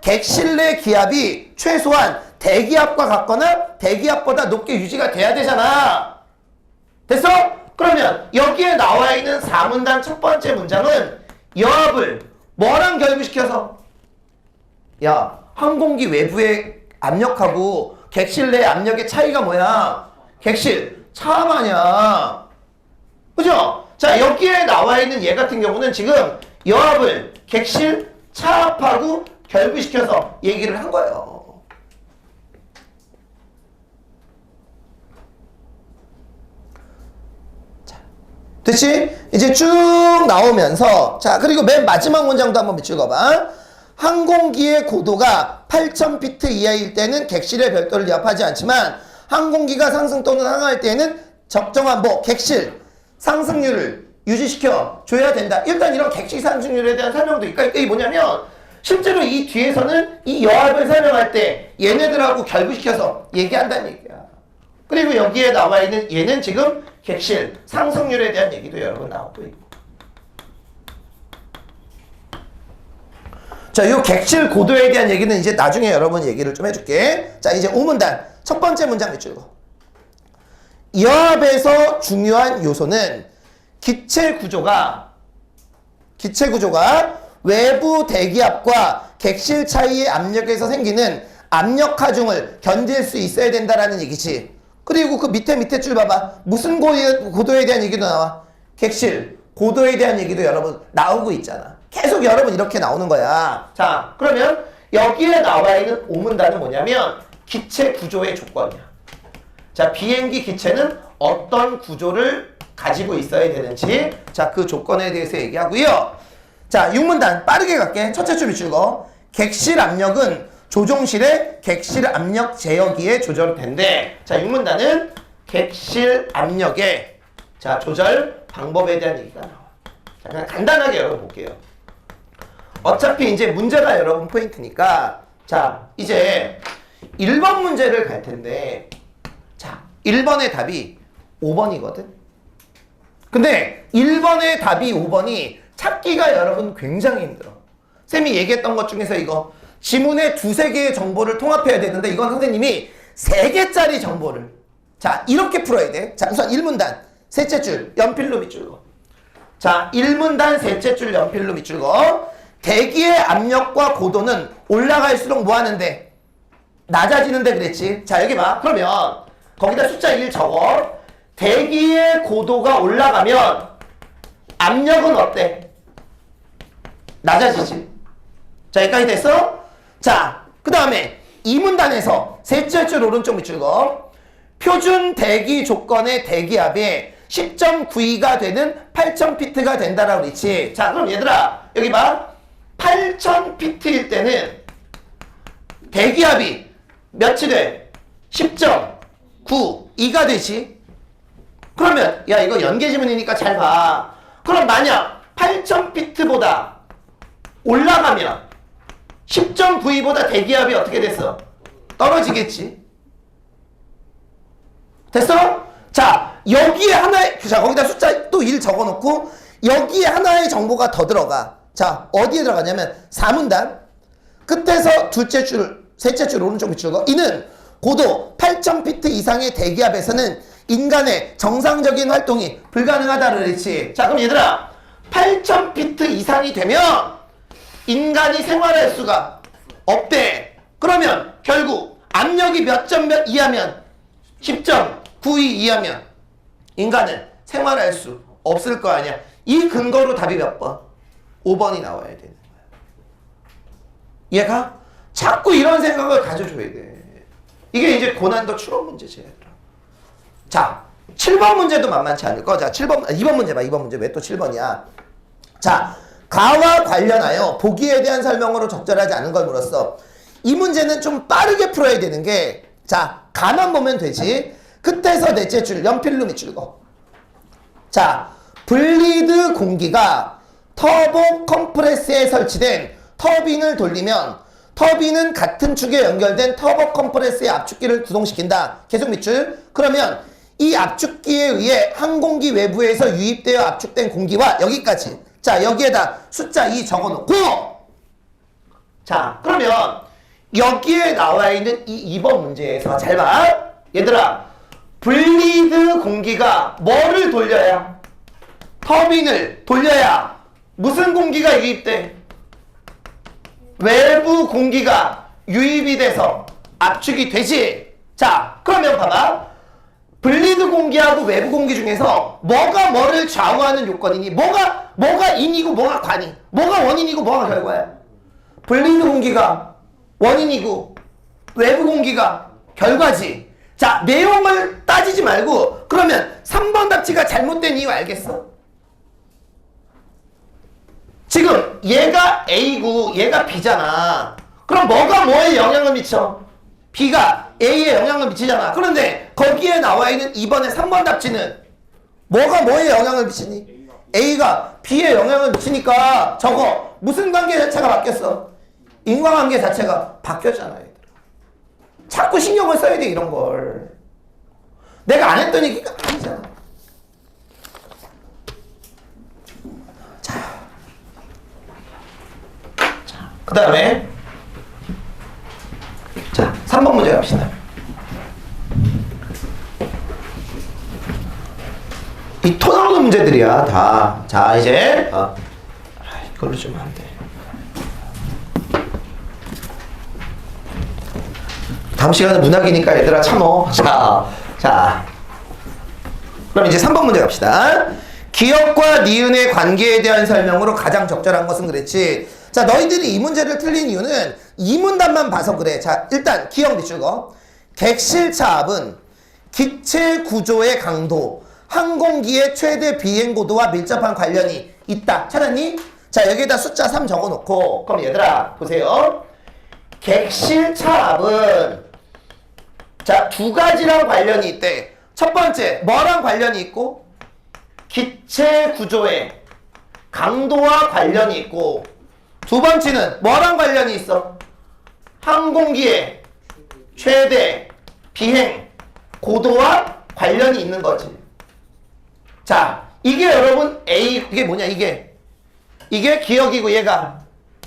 객실 내 기압이 최소한 대기압과 같거나 대기압보다 높게 유지가 돼야 되잖아. 됐어? 그러면 여기에 나와 있는 4문단 첫 번째 문장은 여합을 뭐랑 결부시켜서? 야, 항공기 외부의 압력하고 객실 내 압력의 차이가 뭐야? 객실 차압 아니야. 그죠? 자, 여기에 나와 있는 얘 같은 경우는 지금 여합을 객실 차압하고 결부시켜서 얘기를 한 거예요. 됐지? 이제 쭉 나오면서 자, 그리고 맨 마지막 문장도 한번 읽어봐. 항공기의 고도가 8,000피트 이하일 때는 객실에 별도를 여합하지 않지만 항공기가 상승 또는 항하할 때에는 적정한 객실 상승률을 유지시켜 줘야 된다. 일단 이런 객실 상승률에 대한 설명도 있고, 이게 뭐냐면 실제로 이 뒤에서는 이 여합을 설명할 때 얘네들하고 결부시켜서 얘기한다는 얘기야. 그리고 여기에 나와 있는 얘는 지금 객실 상승률에 대한 얘기도 여러분 나오고 있고. 자, 요 객실 고도에 대한 얘기는 이제 나중에 여러분 얘기를 좀 해줄게. 자, 이제 5문단 첫 번째 문장 읽고. 여합에서 중요한 요소는 기체 구조가 외부 대기압과 객실 차이의 압력에서 생기는 압력 하중을 견딜 수 있어야 된다라는 얘기지. 그리고 그 밑에 줄 봐봐. 무슨 고도에 대한 얘기도 나와. 객실, 고도에 대한 얘기도 여러분 나오고 있잖아. 계속 여러분 이렇게 나오는 거야. 자, 그러면 여기에 나와 있는 오문단은 뭐냐면 기체 구조의 조건이야. 자, 비행기 기체는 어떤 구조를 가지고 있어야 되는지, 자, 그 조건에 대해서 얘기하고요. 자, 6문단 빠르게 갈게. 첫째 줄 밑줄 거. 객실 압력은 조종실의 객실 압력 제어기에 조절된대. 자, 6문단은 객실 압력의 자, 조절 방법에 대한 얘기가 나와. 자, 그냥 간단하게 여러분 볼게요. 어차피 이제 문제가 여러분 포인트니까, 자, 이제 1번 문제를 갈 텐데, 자, 1번의 답이 5번이거든? 근데 1번의 답이 5번이 찾기가 여러분 굉장히 힘들어. 쌤이 얘기했던 것 중에서 이거 지문에 2-3개의 정보를 통합해야 되는데 이건 선생님이 3개짜리 정보를, 자, 이렇게 풀어야 돼. 자, 우선 1문단 셋째 줄 연필로 밑줄 거. 자, 1문단 셋째 줄 연필로 밑줄 거. 대기의 압력과 고도는 올라갈수록 뭐 하는데? 낮아지는데 그랬지. 자, 여기 봐. 그러면 거기다 숫자 1 적어. 대기의 고도가 올라가면 압력은 어때? 낮아지지. 자, 여기까지 됐어? 자, 그 다음에 2문단에서 셋째 줄 오른쪽 밑줄 거. 표준 대기 조건의 대기압에 10.92가 되는 8,000피트가 된다라고 그랬지. 자, 그럼 얘들아, 여기 봐. 8,000피트일 때는 대기압이 몇이 돼? 10.92가 되지. 그러면 야, 이거 연계 지문이니까 잘 봐. 그럼 만약 8,000피트보다 올라가면 10.92보다 대기압이 어떻게 됐어? 떨어지겠지. 됐어? 자, 여기에 하나의, 자, 거기다 숫자 또 1 적어놓고 여기에 하나의 정보가 더 들어가. 자, 어디에 들어가냐면 4문단 끝에서 둘째 줄, 셋째 줄 오른쪽 밑줄 거. 이는 고도 8,000피트 이상의 대기압에서는 인간의 정상적인 활동이 불가능하다를 그랬지. 자, 그럼 얘들아, 8,000피트 이상이 되면 인간이 생활할 수가 없대. 그러면 결국 압력이 몇 점 몇 이하면 10.92 이하면 인간은 생활할 수 없을 거 아니야. 이 근거로 답이 몇 번? 5번이 나와야 되는 거야. 이해가? 자꾸 이런 생각을 가져줘야 돼. 이게 이제 고난도 추론 문제지, 얘들아. 자, 7번 문제도 만만치 않을 거. 자, 2번 문제 봐. 2번 문제. 왜 또 7번이야? 자, 가와 관련하여 보기에 대한 설명으로 적절하지 않은 걸 물었어. 이 문제는 좀 빠르게 풀어야 되는 게, 자, 가만 보면 되지. 끝에서 넷째 줄 연필로 밑줄 거. 자, 블리드 공기가 터보 컴프레스에 설치된 터빈을 돌리면 터빈은 같은 축에 연결된 터보 컴프레스의 압축기를 구동시킨다. 계속 밑줄. 그러면 이 압축기에 의해 항공기 외부에서 유입되어 압축된 공기와 여기까지. 자, 여기에다 숫자 2 적어놓고, 자, 그러면 여기에 나와 있는 이 2번 문제에서 잘 봐. 얘들아, 블리드 공기가 뭐를 돌려야? 터빈을 돌려야 무슨 공기가 유입돼? 외부 공기가 유입이 돼서 압축이 되지. 자, 그러면 봐봐. 블리드 공기하고 외부 공기 중에서 뭐가 뭐를 좌우하는 요건이니? 뭐가 인이고 뭐가 관이? 뭐가 원인이고 뭐가 결과야? 블리드 공기가 원인이고 외부 공기가 결과지. 자, 내용을 따지지 말고 그러면 3번 답지가 잘못된 이유 알겠어? 지금 얘가 A고 얘가 B잖아. 그럼 뭐가 뭐에 영향을 미쳐? B가 A에 영향을 미치잖아. 그런데 거기에 나와 있는 2번의 3번 답지는 뭐가 뭐에 영향을 미치니? A가 B에 영향을 미치니까 저거 무슨 관계 자체가 바뀌었어? 인과관계 자체가 바뀌었잖아. 얘들아. 자꾸 신경을 써야 돼, 이런 걸. 내가 안 했던 얘기가 아니잖아. 자, 그 다음에 자, 3번 문제 갑시다. 이 토 나오는 문제들이야, 다. 자, 이제 이걸로 주면 안 돼. 다음 시간은 문학이니까 얘들아 참어. 자. 그럼 이제 3번 문제 갑시다. 기억과 니은의 관계에 대한 설명으로 가장 적절한 것은 그랬지. 자, 너희들이 이 문제를 틀린 이유는 이 문단만 봐서 그래. 자, 일단 기억 밑줄거. 객실차압은 기체 구조의 강도, 항공기의 최대 비행 고도와 밀접한 관련이 있다. 찾았니? 자, 여기에다 숫자 3 적어놓고, 그럼 얘들아 보세요. 객실차압은 자, 두 가지랑 관련이 있대. 첫 번째, 뭐랑 관련이 있고? 기체 구조의 강도와 관련이 있고, 두 번째는 뭐랑 관련이 있어? 항공기의 최대 비행 고도와 관련이 있는 거지. 자, 이게 여러분 이게 뭐냐, 이게 기억이고 얘가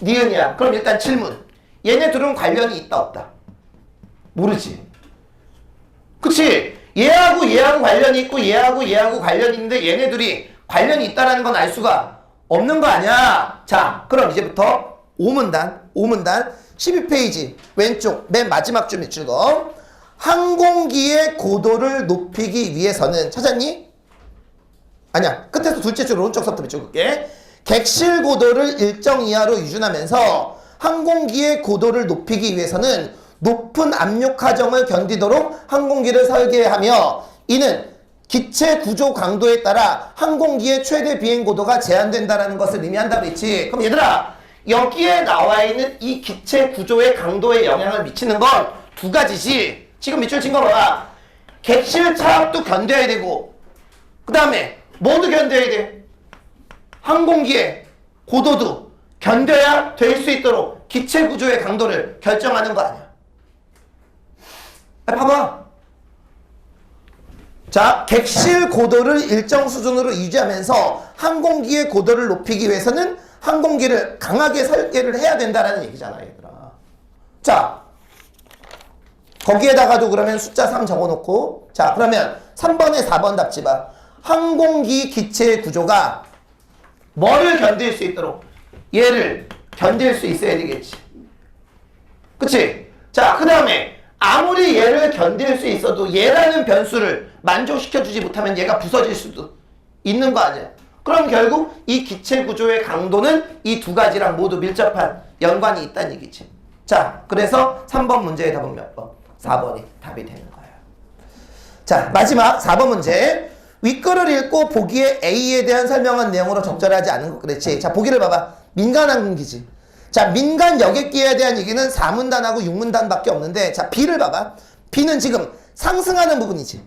니은이야. 그럼 일단 질문. 얘네 둘은 관련이 있다 없다? 모르지. 그치? 얘하고 관련이 있고 얘하고 관련이 있는데 얘네 둘이 관련이 있다라는 건 알 수가 없는 거 아니야. 자, 그럼 이제부터 5문단 12페이지 왼쪽 맨 마지막 줄 밑줄거. 항공기의 고도를 높이기 위해서는 찾았니? 아니야. 끝에서 둘째 줄 오른쪽 서부터 밑줄 긋게. 객실 고도를 일정 이하로 유준하면서 항공기의 고도를 높이기 위해서는 높은 압력 하정을 견디도록 항공기를 설계하며 이는 기체 구조 강도에 따라 항공기의 최대 비행 고도가 제한된다는 것을 의미한다고 했지. 그럼 얘들아, 여기에 나와 있는 이 기체 구조의 강도에 영향을 미치는 건 두 가지지. 지금 밑줄 친 거 봐봐. 객실 차압도 견뎌야 되고, 그 다음에 뭐도 견뎌야 돼? 항공기의 고도도 견뎌야 될 수 있도록 기체 구조의 강도를 결정하는 거 아니야. 봐봐. 자, 객실 고도를 일정 수준으로 유지하면서 항공기의 고도를 높이기 위해서는 항공기를 강하게 설계를 해야 된다는 얘기잖아, 얘들아. 자, 거기에다가도 그러면 숫자 3 적어놓고, 자, 그러면 3번에 4번 답지 봐. 항공기 기체의 구조가 뭐를 견딜 수 있도록? 얘를 견딜 수 있어야 되겠지. 그치? 자, 그 다음에 아무리 얘를 견딜 수 있어도 얘라는 변수를 만족시켜주지 못하면 얘가 부서질 수도 있는 거 아니야. 그럼 결국 이 기체 구조의 강도는 이 두 가지랑 모두 밀접한 연관이 있다는 얘기지. 자, 그래서 3번 문제의 답은 몇 번? 4번이 답이 되는 거야. 자, 마지막 4번 문제. 윗글을 읽고 보기에 A에 대한 설명한 내용으로 적절하지 않은 것. 그렇지. 자, 보기를 봐봐. 민간 항공기지. 자, 민간 여객기에 대한 얘기는 4문단하고 6문단밖에 없는데, 자, B를 봐봐. B는 지금 상승하는 부분이지.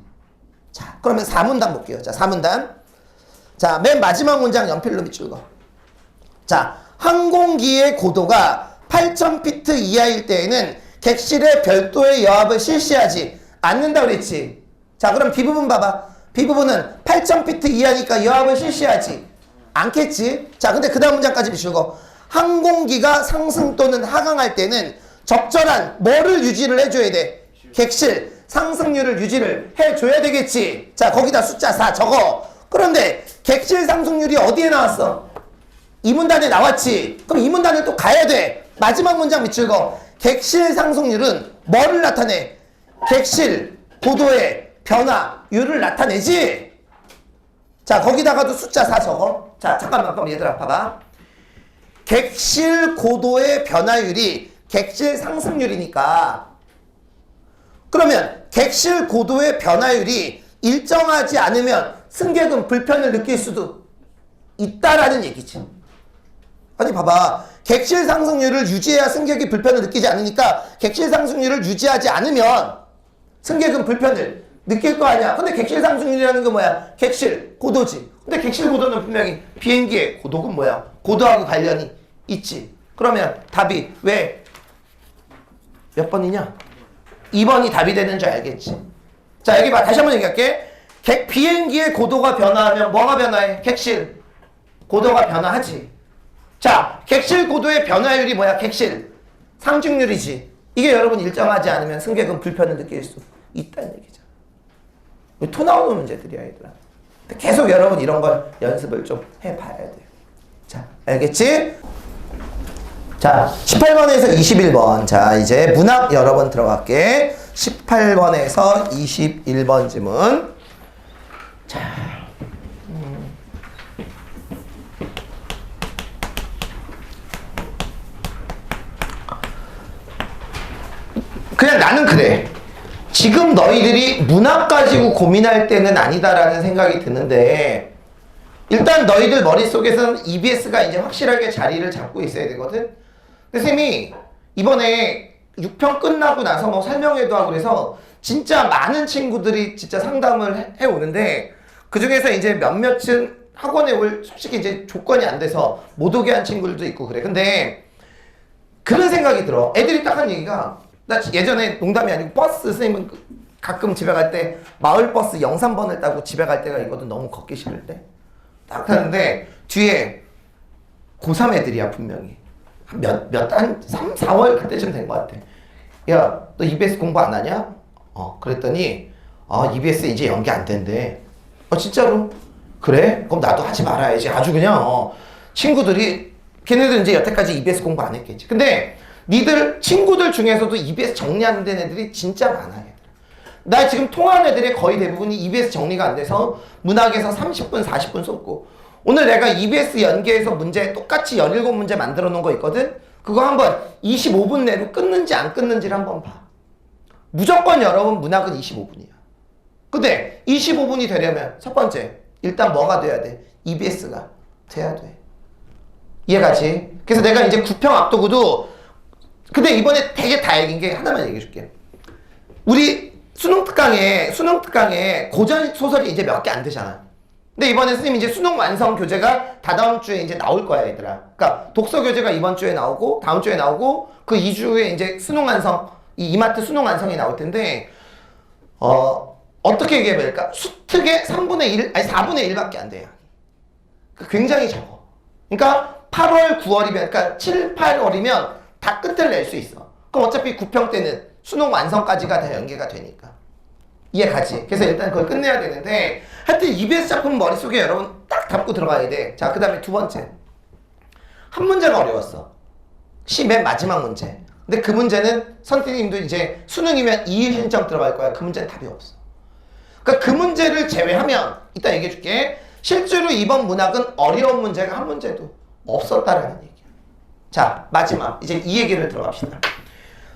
자, 그러면 4문단 볼게요. 자, 4문단. 자, 맨 마지막 문장 연필로 밑줄거. 자, 항공기의 고도가 8,000피트 이하일 때에는 객실에 별도의 여합을 실시하지 않는다 그랬지. 자, 그럼 B부분 봐봐. B부분은 8,000피트 이하니까 여합을 실시하지 않겠지. 자, 근데 그 다음 문장까지 비추고, 항공기가 상승 또는 하강할 때는 적절한 뭐를 유지를 해줘야 돼? 객실 상승률을 유지를 해줘야 되겠지. 자, 거기다 숫자 4 적어. 그런데 객실 상승률이 어디에 나왔어? 이 문단에 나왔지. 그럼 이 문단을 또 가야 돼. 마지막 문장 밑줄거. 객실 상승률은 뭐를 나타내? 객실 고도의 변화율을 나타내지. 자, 거기다가도 숫자 4 적어. 자, 잠깐만, 그럼 얘들아 봐봐. 객실 고도의 변화율이 객실 상승률이니까, 그러면 객실 고도의 변화율이 일정하지 않으면 승객은 불편을 느낄 수도 있다라는 얘기지. 아니 봐봐. 객실 상승률을 유지해야 승객이 불편을 느끼지 않으니까 객실 상승률을 유지하지 않으면 승객은 불편을 느낄 거 아니야. 근데 객실 상승률이라는 건 뭐야? 객실 고도지. 근데 객실 고도는 분명히 비행기의 고도는 뭐야? 고도하고 관련이 있지. 그러면 답이 왜 몇 번이냐? 2번이 답이 되는 줄 알겠지. 자, 여기 봐. 다시 한번 얘기할게. 비행기의 고도가 변화하면 뭐가 변화해? 객실 고도가 변화하지. 자, 객실 고도의 변화율이 뭐야? 객실 상승률이지. 이게 여러분 일정하지 않으면 승객은 불편을 느낄 수 있다는 얘기잖아. 토 나오는 문제들이야, 얘들아. 계속 여러분 이런 걸 연습을 좀 해봐야 돼요. 자, 알겠지? 자, 18번에서 21번. 자, 이제 문학 여러 번 들어갈게. 18번에서 21번 지문. 자. 그냥 나는 그래. 지금 너희들이 문학 가지고 고민할 때는 아니다라는 생각이 드는데, 일단 너희들 머릿속에서는 EBS가 이제 확실하게 자리를 잡고 있어야 되거든? 근데 쌤이 이번에 6편 끝나고 나서 뭐 설명회도 하고 그래서 진짜 많은 친구들이 진짜 상담을 해 오는데, 그 중에서 이제 몇몇은 학원에 올 솔직히 이제 조건이 안 돼서 못 오게 한 친구들도 있고 그래. 근데 그런 생각이 들어. 애들이 딱 한 얘기가, 나 예전에 농담이 아니고 버스 선생님은 가끔 집에 갈 때 마을버스 03번을 타고 집에 갈 때가 있거든. 너무 걷기 싫을 때. 딱 타는데 뒤에 고3 애들이야 분명히. 한 3, 4월 그때쯤 된 것 같아. 야, 너 EBS 공부 안 하냐? 그랬더니 EBS 이제 연계 안 된대. 진짜로? 그래? 그럼 나도 하지 말아야지. 아주 그냥 친구들이 걔네들 이제 여태까지 EBS 공부 안 했겠지. 근데 니들 친구들 중에서도 EBS 정리 안 된 애들이 진짜 많아. 얘들아. 나 지금 통화한 애들의 거의 대부분이 EBS 정리가 안 돼서 문학에서 30분, 40분 쏟고, 오늘 내가 EBS 연계해서 문제 똑같이 17문제 만들어 놓은 거 있거든? 그거 한번 25분 내로 끊는지 안 끊는지를 한번 봐. 무조건 여러분 문학은 25분이야. 근데 25분이 되려면 첫 번째, 일단 뭐가 돼야 돼? EBS가 돼야 돼. 이해가지? 그래서 내가 이제 9평 앞두고도, 근데 이번에 되게 다행인 게 하나만 얘기해 줄게. 우리 수능 특강에 고전 소설이 이제 몇 개 안 되잖아. 근데 이번에 선생님 이제 수능 완성 교재가 다다음 주에 이제 나올 거야, 얘들아. 그러니까 독서 교재가 이번 주에 나오고 다음 주에 나오고 그 2주에 이제 수능 완성, 이 이마트 수능 완성이 나올 텐데, 어떻게 얘기해 볼까? 수특의 3분의 1, 아니 4분의 1밖에 안 돼요. 굉장히 적어. 그러니까 8월, 9월이면, 그러니까 7, 8월이면 다 끝을 낼 수 있어. 그럼 어차피 9평 때는 수능 완성까지가 다 연계가 되니까. 이해가지? 그래서 일단 그걸 끝내야 되는데, 하여튼 EBS 작품 머릿속에 여러분 딱 담고 들어가야 돼. 자, 그 다음에 두 번째. 한 문제가 어려웠어. 맨 마지막 문제. 근데 그 문제는 선생님도 이제 수능이면 2일 신청 들어갈 거야. 그 문제는 답이 없어. 그러니까 그 문제를 제외하면, 이따 얘기해 줄게. 실제로 이번 문학은 어려운 문제가 한 문제도 없었다라는 얘기야. 자, 마지막. 이제 이 얘기를 들어갑시다.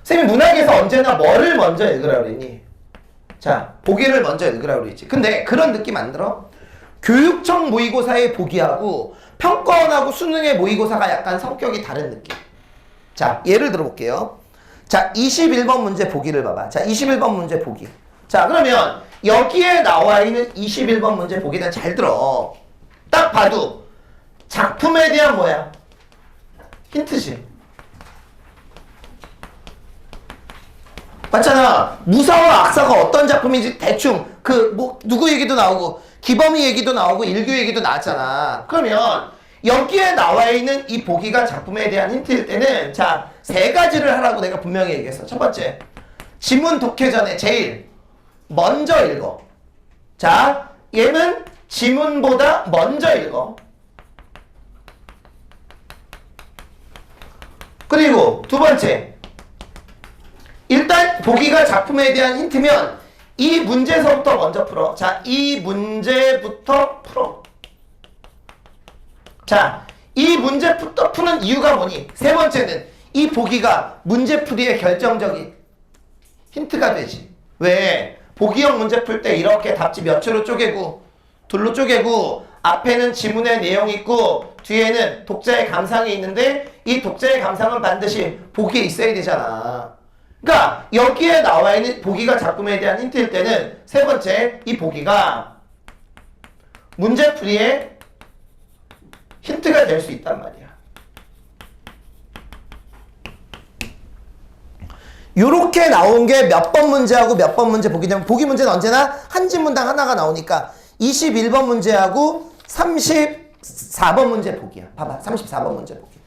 선생님, 문학에서 언제나 뭐를 먼저 읽으라고 그랬니? 자, 보기를 먼저 읽으라고 그랬지. 근데 그런 느낌 안 들어? 교육청 모의고사의 보기하고 평가원하고 수능의 모의고사가 약간 성격이 다른 느낌. 자, 예를 들어볼게요. 자, 21번 문제 보기를 봐봐. 자, 21번 문제 보기. 자, 그러면 여기에 나와 있는 21번 문제 보기는 잘 들어. 딱 봐도 작품에 대한 뭐야? 힌트지. 맞잖아. 무사와 악사가 어떤 작품인지 대충 누구 얘기도 나오고 기범이 얘기도 나오고 일규 얘기도 나왔잖아. 그러면 여기에 나와 있는 이 보기가 작품에 대한 힌트일 때는, 자, 세 가지를 하라고 내가 분명히 얘기했어. 첫 번째, 지문 독해 전에 제일 먼저 읽어. 자, 얘는 지문보다 먼저 읽어. 그리고 두 번째, 일단 보기가 작품에 대한 힌트면 이 문제서부터 먼저 풀어. 자, 이 문제부터 풀어. 자, 이 문제부터 푸는 이유가 뭐니? 세 번째는 이 보기가 문제풀이의 결정적인 힌트가 되지. 왜? 보기형 문제 풀 때 이렇게 답지 몇 초로 쪼개고 둘로 쪼개고 앞에는 지문의 내용이 있고 뒤에는 독자의 감상이 있는데, 이 독자의 감상은 반드시 보기에 있어야 되잖아. 그러니까 여기에 나와 있는 보기가 작품에 대한 힌트일 때는 세 번째, 이 보기가 문제풀이의 힌트가 될 수 있단 말이야. 요렇게 나온 게 몇 번 문제하고 몇 번 문제 보기냐면, 보기 문제는 언제나 한 지문당 하나가 나오니까 21번 문제하고 34번 문제 보기야. 봐봐, 34번 문제 보기.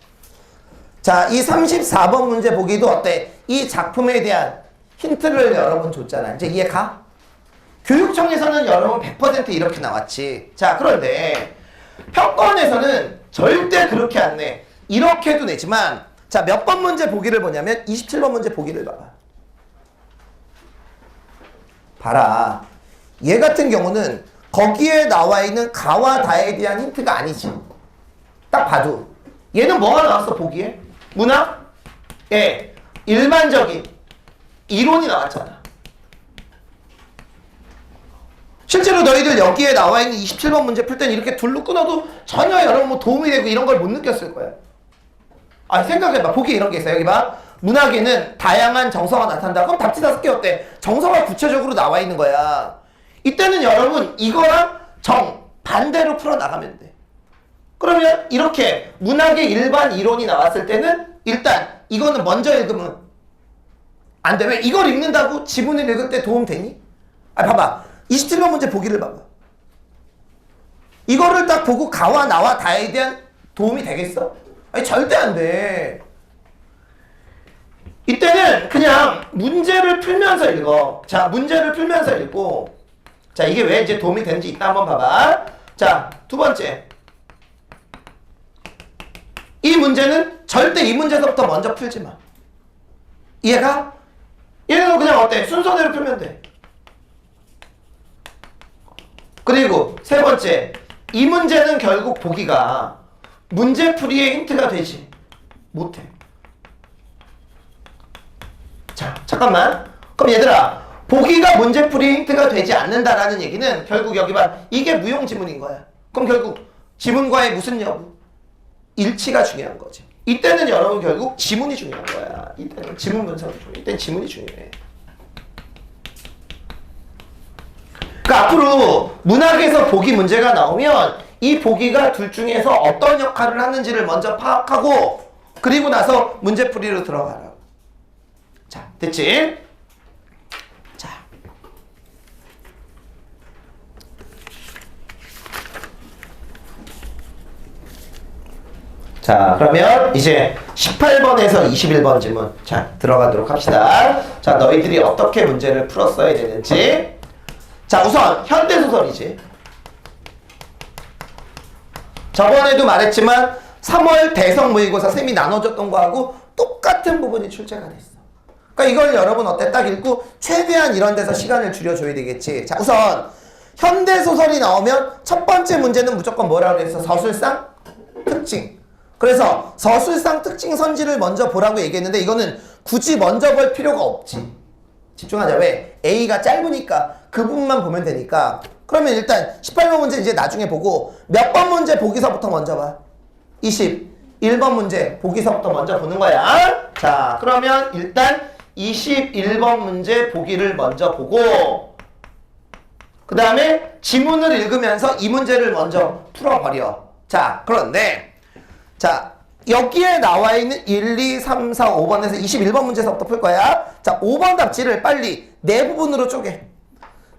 자, 이 34번 문제 보기도 어때? 이 작품에 대한 힌트를 여러분 줬잖아. 이제 이해가? 교육청에서는 여러분 100% 이렇게 나왔지. 자, 그런데 평가원에서는 절대 그렇게 안 내. 이렇게도 내지만 자, 몇 번 문제 보기를 보냐면 27번 문제 보기를 봐봐. 봐라. 얘 같은 경우는 거기에 나와 있는 가와 다에 대한 힌트가 아니지. 딱 봐도. 얘는 뭐가 나왔어, 보기에? 문학? 예. 일반적인 이론이 나왔잖아. 실제로 너희들 여기에 나와 있는 27번 문제 풀 때는 이렇게 둘로 끊어도 전혀 여러분 뭐 도움이 되고 이런 걸 못 느꼈을 거야. 아, 생각해봐. 보기에 이런 게 있어. 여기 봐. 문학에는 다양한 정서가 나타난다. 그럼 답지 5개 어때? 정서가 구체적으로 나와 있는 거야. 이때는 여러분 이거랑 반대로 풀어나가면 돼. 그러면 이렇게 문학의 일반 이론이 나왔을 때는 일단 이거는 먼저 읽으면 안 돼. 왜? 이걸 읽는다고 지문을 읽을 때 도움 되니? 아, 봐봐. 27번 문제 보기를 봐봐. 이거를 딱 보고 가와 나와 다에 대한 도움이 되겠어? 아니, 절대 안 돼. 이때는 그냥 문제를 풀면서 읽어. 자, 문제를 풀면서 읽고. 자, 이게 왜 이제 도움이 되는지 이따 한번 봐봐. 자, 두 번째. 이 문제는 절대 이 문제서부터 먼저 풀지 마. 이해가? 얘는 그냥 어때? 순서대로 풀면 돼. 그리고 세 번째. 이 문제는 결국 보기가 문제풀이의 힌트가 되지 못해. 자, 잠깐만. 그럼 얘들아, 보기가 문제풀이의 힌트가 되지 않는다라는 얘기는 결국 여기 봐. 이게 무용지문인 거야. 그럼 결국 지문과의 무슨 여부? 일치가 중요한 거지. 이때는 여러분 결국 지문이 중요한 거야. 이때는 지문 분석이 중요해. 이때는 지문이 중요해. 그러니까 앞으로 문학에서 보기 문제가 나오면 이 보기가 둘 중에서 어떤 역할을 하는지를 먼저 파악하고 그리고 나서 문제풀이로 들어가라. 자, 됐지? 자. 자, 그러면 이제 18번에서 21번 질문. 자, 들어가도록 합시다. 자, 너희들이 어떻게 문제를 풀었어야 되는지. 자, 우선 현대소설이지. 저번에도 말했지만 3월 대성 모의고사 쌤이 나눠줬던 거하고 똑같은 부분이 출제가 됐어. 그러니까 이걸 여러분 어때? 딱 읽고 최대한 이런 데서 시간을 줄여줘야 되겠지. 자, 우선 현대소설이 나오면 첫 번째 문제는 무조건 뭐라고 그랬어? 서술상 특징. 그래서 서술상 특징 선지를 먼저 보라고 얘기했는데 이거는 굳이 먼저 볼 필요가 없지. 집중하자. 왜? A가 짧으니까 그 부분만 보면 되니까. 그러면 일단 18번 문제 이제 나중에 보고 몇 번 문제 보기서부터 먼저 봐. 21번 문제 보기서부터 먼저 보는 거야. 자, 그러면 일단 21번 문제 보기를 먼저 보고 그 다음에 지문을 읽으면서 이 문제를 먼저 풀어버려. 자, 그런데 자, 여기에 나와 있는 1, 2, 3, 4, 5번에서 21번 문제서부터 풀 거야. 자, 5번 답지를 빨리 네 부분으로 쪼개.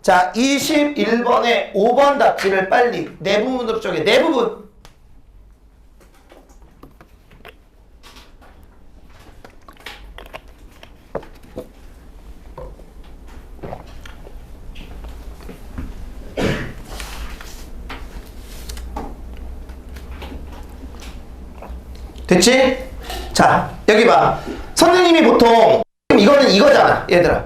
자, 21번에 5번 답지를 빨리 네 부분으로 쪼개. 네 부분. 됐지? 자, 여기 봐. 선생님이 보통 이거는 이거잖아, 얘들아.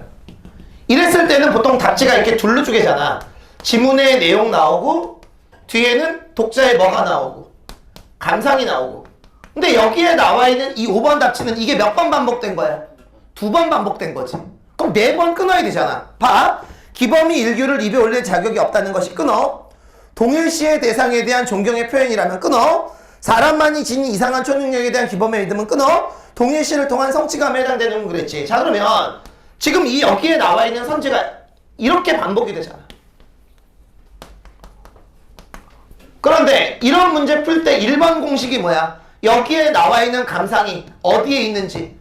이랬을 때는 보통 답지가 이렇게 둘로 쪼개잖아. 지문의 내용 나오고 뒤에는 독자의 뭐가 나오고 감상이 나오고. 근데 여기에 나와 있는 이 5번 답지는 이게 몇 번 반복된 거야? 2번 반복된 거지. 그럼 4번 끊어야 되잖아. 봐. 기범이 일규를 입에 올릴 자격이 없다는 것이 끊어. 동일시의 대상에 대한 존경의 표현이라면 끊어. 사람만이 지닌 이상한 초능력에 대한 기범의 믿음은 끊어. 동일시를 통한 성취감에 해당되는 건 그랬지. 자, 그러면 지금 이 여기에 나와 있는 선지가 이렇게 반복이 되잖아. 그런데 이런 문제 풀 때 1번 공식이 뭐야? 여기에 나와 있는 감상이 어디에 있는지,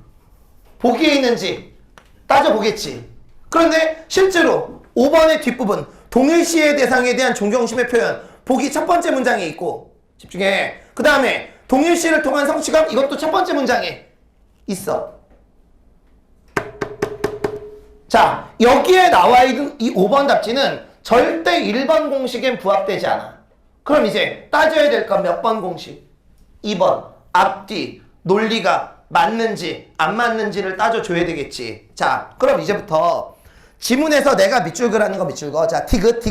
보기에 있는지 따져보겠지. 그런데 실제로 5번의 뒷부분 동일시의 대상에 대한 존경심의 표현 보기 첫 번째 문장에 있고 집중해. 그 다음에 동일시를 통한 성취감 이것도 첫 번째 문장에 있어. 자, 여기에 나와 있는 이 5번 답지는 절대 1번 공식엔 부합되지 않아. 그럼 이제 따져야 될 건 몇 번 공식? 2번 앞뒤 논리가 맞는지 안 맞는지를 따져줘야 되겠지. 자, 그럼 이제부터 지문에서 내가 밑줄 그라는 거 밑줄 거. 자, 티귿.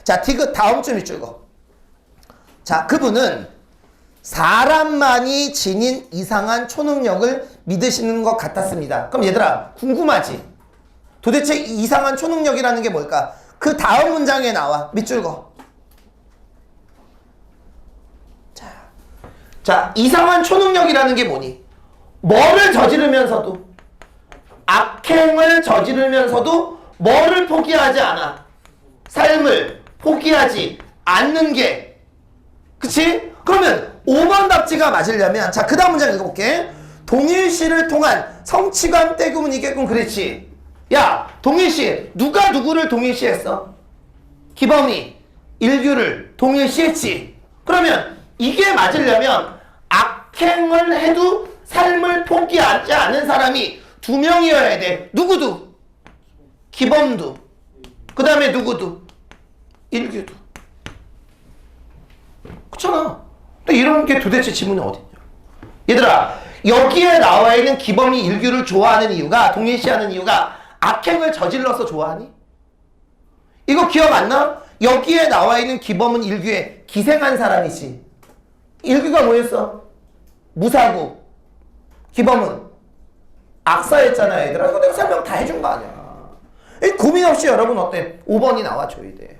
자, 티귿 다음 줄 밑줄 거. 자, 그분은 사람만이 지닌 이상한 초능력을 믿으시는 것 같았습니다. 그럼 얘들아, 궁금하지? 도대체 이상한 초능력이라는 게 뭘까? 그 다음 문장에 나와. 밑줄 거. 자, 이상한 초능력이라는 게 뭐니? 뭐를 저지르면서도, 악행을 저지르면서도 뭐를 포기하지 않아? 삶을 포기하지 않는 게. 그치? 그러면 5번 답지가 맞으려면, 자, 그 다음 문장 읽어볼게. 동일시를 통한 성취감 떼구문 이겠군. 그렇지. 야, 동일시. 누가 누구를 동일시했어? 기범이 일규를 동일시했지. 그러면 이게 맞으려면 악행을 해도 삶을 포기하지 않은 사람이 2명이어야 돼. 누구도. 기범도. 그 다음에 누구도. 일규도. 그렇잖아. 근데 이런 게 도대체 지문이 어딨냐. 얘들아, 여기에 나와 있는 기범이 일규를 좋아하는 이유가, 동일시하는 이유가 악행을 저질러서 좋아하니? 이거 기억 안 나? 여기에 나와 있는 기범은 일규에 기생한 사람이지. 일규가 뭐였어? 무사고. 기범은 악사였잖아, 얘들아. 이거 내가 설명 다 해준 거 아니야. 고민 없이 여러분 어때? 5번이 나와줘야 돼.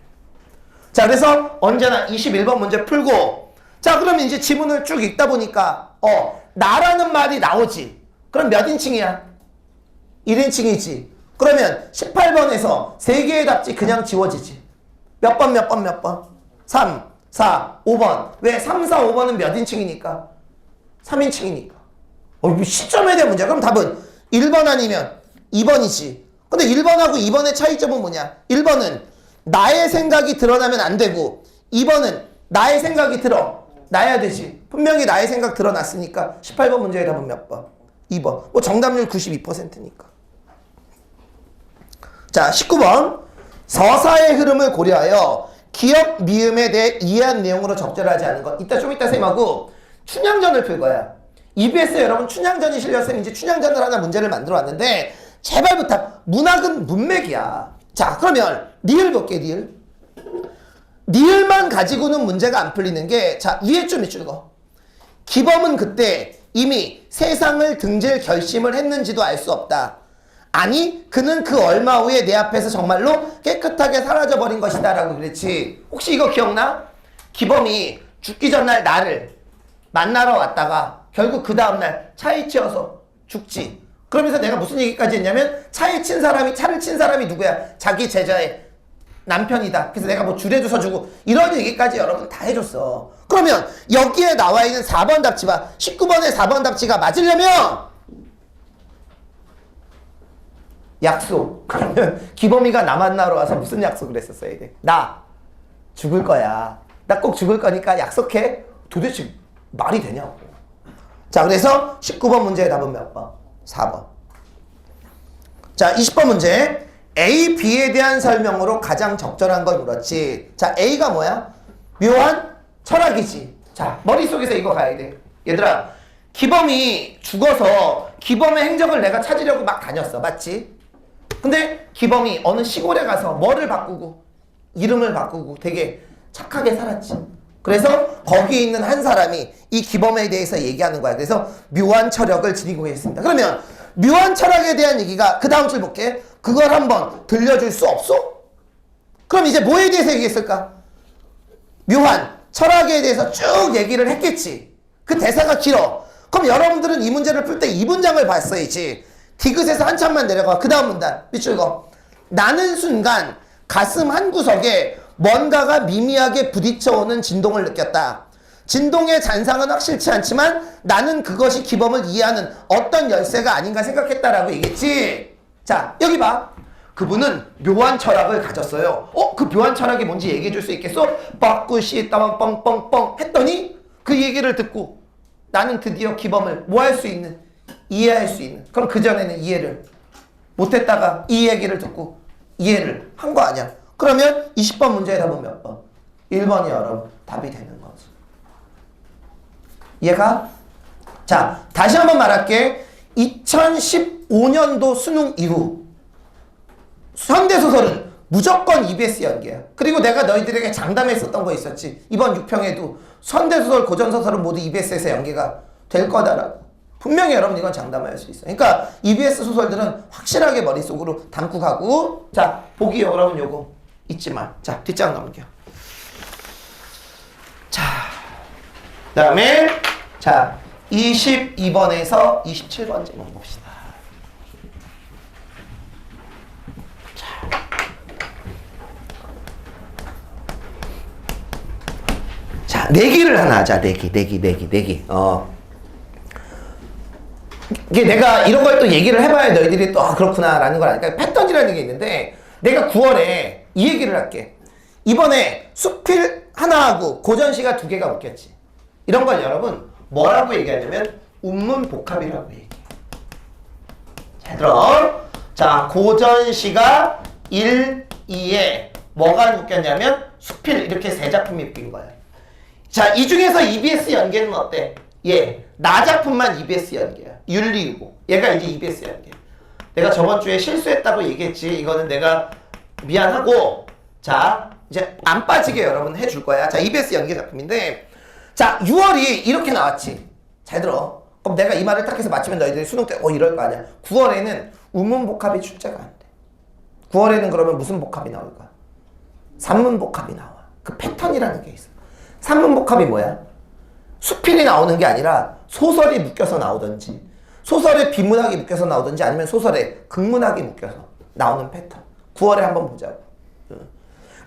자, 그래서 언제나 21번 문제 풀고, 자, 그럼 이제 지문을 쭉 읽다 보니까 나라는 말이 나오지. 그럼 몇 인칭이야? 1인칭이지. 그러면 18번에서 3개의 답지 그냥 지워지지. 몇 번? 3, 4, 5번. 왜? 3, 4, 5번은 몇 인칭이니까? 3인칭이니까. 시점에 대한 문제야. 그럼 답은 1번 아니면 2번이지. 근데 1번하고 2번의 차이점은 뭐냐? 1번은 나의 생각이 드러나면 안 되고, 2번은 나의 생각이 드러나야 되지. 분명히 나의 생각 드러났으니까 18번 문제의 답은 몇 번? 2번. 정답률 92%니까. 자, 19번. 서사의 흐름을 고려하여 기억, 미음에 대해 이해한 내용으로 적절하지 않은 것. 좀 이따 쌤하고 춘향전을 풀 거야. EBS에 여러분 춘향전이 실렸으면 이제 춘향전을 하나 문제를 만들어 왔는데, 제발 부탁. 문학은 문맥이야. 자, 그러면 리을 볼게, 리을. 리을만 가지고는 문제가 안 풀리는 게, 자, 위에 좀 밑줄 거. 기범은 그때 이미 세상을 등질 결심을 했는지도 알 수 없다. 아니, 그는 그 얼마 후에 내 앞에서 정말로 깨끗하게 사라져버린 것이다 라고 그랬지. 혹시 이거 기억나? 기범이 죽기 전날 나를 만나러 왔다가 결국 그 다음날 차에 치여서 죽지. 그러면서 내가 무슨 얘기까지 했냐면, 차를 친 사람이 누구야? 자기 제자의 남편이다. 그래서 내가 뭐 줄에도 서주고, 이런 얘기까지 여러분 다 해줬어. 그러면 여기에 나와 있는 4번 답지 봐. 19번의 4번 답지가 맞으려면 약속. 그러면 기범이가 나 만나러 와서 무슨 약속을 했었어야 돼? 나 죽을 거야. 나 꼭 죽을 거니까 약속해. 도대체 말이 되냐고. 자, 그래서 19번 문제의 답은 몇 번? 4번. 자, 20번 문제. A, B에 대한 설명으로 가장 적절한 걸 물었지. 자, A가 뭐야? 묘한 철학이지. 자, 머릿속에서 이거 가야 돼. 얘들아, 기범이 죽어서 기범의 행적을 내가 찾으려고 막 다녔어. 맞지? 근데 기범이 어느 시골에 가서 뭐를 바꾸고, 이름을 바꾸고 되게 착하게 살았지. 그래서 거기에 있는 한 사람이 이 기범에 대해서 얘기하는 거야. 그래서 묘한 철학을 지니고 있습니다. 그러면 묘한 철학에 대한 얘기가, 그 다음 줄 볼게. 그걸 한번 들려줄 수 없어? 그럼 이제 뭐에 대해서 얘기했을까? 묘한 철학에 대해서 쭉 얘기를 했겠지. 그 대사가 길어. 그럼 여러분들은 이 문제를 풀 때 이 문장을 봤어야지. 디귿에서 한참만 내려가. 그 다음 문단 밑줄 거. 나는 순간 가슴 한 구석에 뭔가가 미미하게 부딪혀오는 진동을 느꼈다. 진동의 잔상은 확실치 않지만 나는 그것이 기범을 이해하는 어떤 열쇠가 아닌가 생각했다라고 얘기했지. 자, 여기 봐. 그분은 묘한 철학을 가졌어요. 그 묘한 철학이 뭔지 얘기해 줄 수 있겠어? 빠꾸시 따방 뻥뻥뻥 했더니 그 얘기를 듣고 나는 드디어 기범을 뭐 할 수 있는? 이해할 수 있는. 그럼 그전에는 이해를 못했다가 이 얘기를 듣고 이해를 한 거 아니야. 그러면 20번 문제의 답은 몇 번? 1번이 여러분 답이 되는 거지. 얘가 자, 다시 한번 말할게. 2015년도 수능 이후 현대소설은 무조건 EBS 연계야. 그리고 내가 너희들에게 장담했었던 거 있었지. 이번 6평에도 현대소설, 고전소설은 모두 EBS에서 연계가 될 거다라고. 분명히 여러분 이건 장담할 수 있어. 그러니까 EBS 소설들은 확실하게 머릿속으로 담고 가고. 자, 보기 여러분 요거 잊지 마. 자, 뒷장 넘겨. 자, 그 다음에 자 22번에서 27번 제목 봅시다. 자, 내기를 하나 하자. 내기. 이게 내가 이런 걸 또 얘기를 해봐야 너희들이 또 그렇구나 라는 걸 아니까. 패턴이라는 게 있는데 내가 9월에 이 얘기를 할게. 이번에 수필 하나하고 고전시가 2개가 웃겼지. 이런 걸 여러분 뭐라고 얘기하냐면 운문복합이라고 얘기해. 잘 들어. 자, 고전시가 1, 2에 뭐가 웃겼냐면 수필 이렇게 3작품이 웃긴 거야. 자, 이 중에서 EBS 연계는 어때? 나 작품만 EBS 연계야. 윤리유고. 얘가 이제 EBS 연계. 내가 저번 주에 실수했다고 얘기했지. 이거는 내가 미안하고, 자, 이제 안 빠지게 여러분 해줄 거야. 자, EBS 연계 작품인데, 자, 6월이 이렇게 나왔지. 잘 들어. 그럼 내가 이 말을 딱 해서 맞추면 너희들이 수능 때, 이럴 거 아니야. 9월에는 우문복합이 출제가 안 돼. 9월에는 그러면 무슨 복합이 나올까? 산문복합이 나와. 그 패턴이라는 게 있어. 산문복합이 뭐야? 수필이 나오는 게 아니라 소설이 묶여서 나오든지, 소설에 비문학이 묶여서 나오든지, 아니면 소설에 극문학이 묶여서 나오는 패턴. 9월에 한번 보자고.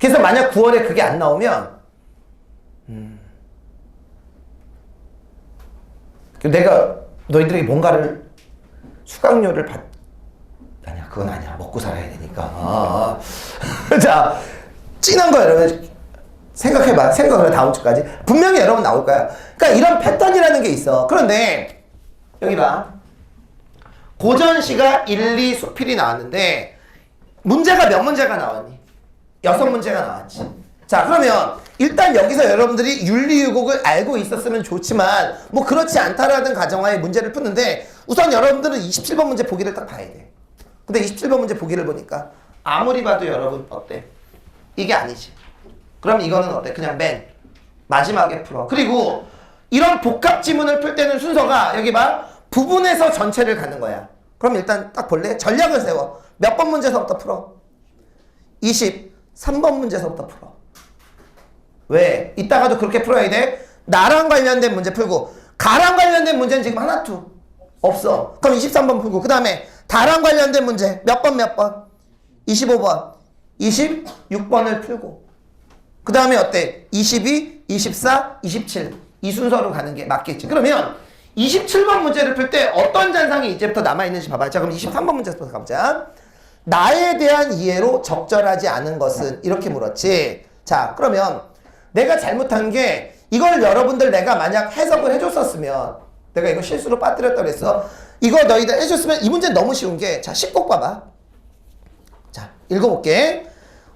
그래서 만약 9월에 그게 안 나오면 내가 너희들에게 뭔가를 수강료를 아니야, 그건 아니야. 먹고 살아야 되니까. 자, 찐한 거 여러분 생각해봐. 생각해봐. 다음 주까지 분명히 여러분 나올 거야. 그러니까 이런 패턴이라는 게 있어. 그런데 여기 봐. 고전시가 1, 2 수필이 나왔는데 문제가 몇 문제가 나왔니? 6문제가 나왔지. 자, 그러면 일단 여기서 여러분들이 윤리유곡을 알고 있었으면 좋지만 뭐 그렇지 않다라는 가정하에 문제를 푸는데, 우선 여러분들은 27번 문제 보기를 딱 봐야 돼. 근데 27번 문제 보기를 보니까 아무리 봐도 여러분 어때? 이게 아니지. 그럼 이거는 어때? 그냥 맨 마지막에 풀어. 그리고 이런 복합 지문을 풀 때는 순서가 여기 봐. 부분에서 전체를 가는 거야. 그럼 일단 딱 볼래? 전략을 세워. 몇 번 문제서부터 풀어? 23번 문제서부터 풀어. 왜? 이따가도 그렇게 풀어야 돼? 나랑 관련된 문제 풀고, 가랑 관련된 문제는 지금 하나도 없어. 그럼 23번 풀고, 그 다음에 다랑 관련된 문제 몇 번? 25번 26번을 풀고, 그 다음에 어때? 22, 24, 27 이 순서로 가는 게 맞겠지. 그러면 27번 문제를 풀 때 어떤 잔상이 이제부터 남아있는지 봐봐. 자, 그럼 23번 문제부터 가보자. 나에 대한 이해로 적절하지 않은 것은? 이렇게 물었지. 자, 그러면 내가 잘못한 게, 이걸 여러분들 내가 만약 해석을 해줬었으면, 내가 이거 실수로 빠뜨렸다 그랬어. 이거 너희들 해줬으면 이 문제는 너무 쉬운 게, 자, 10곡 봐봐. 자, 읽어볼게.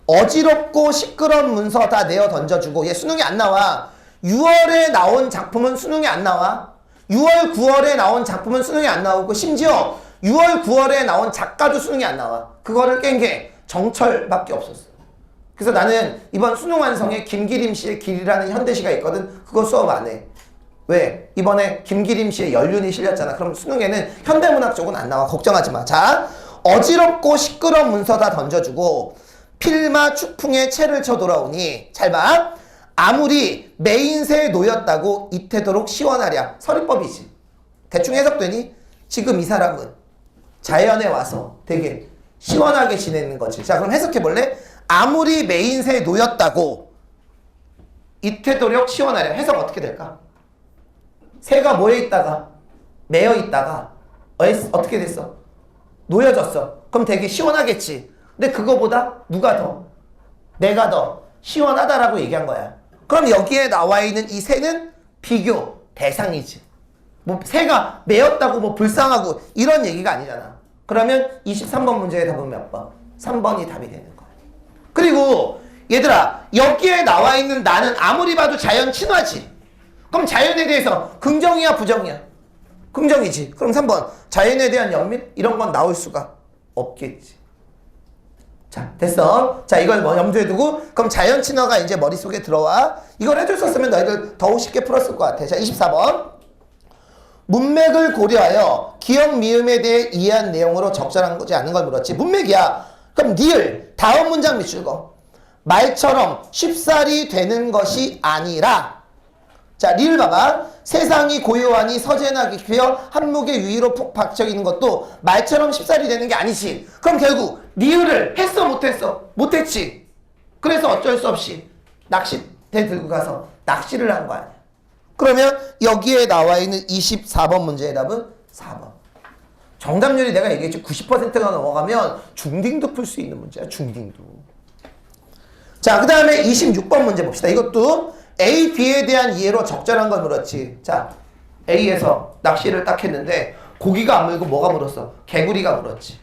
어지럽고 시끄러운 문서 다 내어 던져주고. 얘 수능이 안 나와. 6월에 나온 작품은 수능이 안 나와. 6월, 9월에 나온 작품은 수능이 안 나오고, 심지어 6월, 9월에 나온 작가도 수능이 안 나와. 그거를 깬 게 정철밖에 없었어. 그래서 나는 이번 수능 완성에 김기림 씨의 길이라는 현대시가 있거든. 그거 수업 안 해. 왜? 이번에 김기림 씨의 연륜이 실렸잖아. 그럼 수능에는 현대문학 쪽은 안 나와. 걱정하지 마. 자, 어지럽고 시끄러운 문서 다 던져주고 필마 추풍에 채를 쳐 돌아오니, 잘 봐. 아무리 매인새에 놓였다고 이태도록 시원하랴. 서리법이지. 대충 해석되니? 지금 이 사람은 자연에 와서 되게 시원하게 지내는 거지. 자, 그럼 해석해 볼래? 아무리 매인새에 놓였다고 이태도록 시원하랴. 해석 어떻게 될까? 새가 뭐에 있다가 매여 있다가 어떻게 됐어? 놓여졌어. 그럼 되게 시원하겠지. 근데 그거보다 누가 더? 내가 더 시원하다라고 얘기한 거야. 그럼 여기에 나와 있는 이 새는 비교 대상이지. 뭐 새가 매였다고 뭐 불쌍하고 이런 얘기가 아니잖아. 그러면 23번 문제의 답은 몇 번? 3번이 답이 되는 거야. 그리고 얘들아, 여기에 나와 있는 나는 아무리 봐도 자연 친화지. 그럼 자연에 대해서 긍정이야 부정이야? 긍정이지. 그럼 3번 자연에 대한 연민? 이런 건 나올 수가 없겠지. 자, 됐어. 자, 이걸 뭐 염두에 두고 그럼 자연 친화가 이제 머릿속에 들어와. 이걸 해줬었으면 너희들 더욱 쉽게 풀었을 것 같아. 자, 24번. 문맥을 고려하여 기역 미음에 대해 이해한 내용으로 적절하지 않은 걸 물었지. 문맥이야. 그럼 니을 다음 문장 밑줄 거. 말처럼 쉽사리 되는 것이 아니라. 자, 리을 봐봐. 세상이 고요하니 서재나 깊이여 한묵의 유의로 푹 박혀 있는 것도 말처럼 쉽사리 되는 게 아니지. 그럼 결국 리을을 했어 못했어? 못했지. 그래서 어쩔 수 없이 낚싯대 들고 가서 낚시를 한 거 아니야. 그러면 여기에 나와 있는 24번 문제의 답은 4번. 정답률이 내가 얘기했지 90%가 넘어가면 중딩도 풀 수 있는 문제야. 중딩도. 자, 그 다음에 26번 문제 봅시다. 이것도 A, B에 대한 이해로 적절한 걸 물었지. 자, A에서 낚시를 딱 했는데 고기가 안 물고 뭐가 물었어? 개구리가 물었지.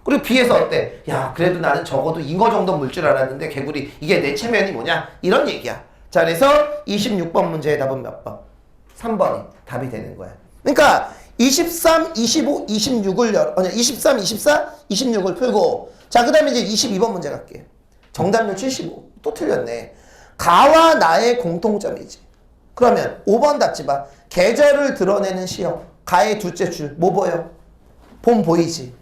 그리고 B에서 어때? 야, 그래도 나는 적어도 잉어 정도 물 줄 알았는데 개구리 이게 내 체면이 뭐냐? 이런 얘기야. 자, 그래서 26번 문제의 답은 몇 번? 3번이 답이 되는 거야. 그러니까 23, 25, 26을 23, 24, 26을 풀고 자, 그 다음에 이제 22번 문제 갈게요. 정답률 75. 또 틀렸네. 가와 나의 공통점이지. 그러면 5번 답지 봐. 계절을 드러내는 시형. 가의 둘째 줄. 뭐 보여? 봄 보이지?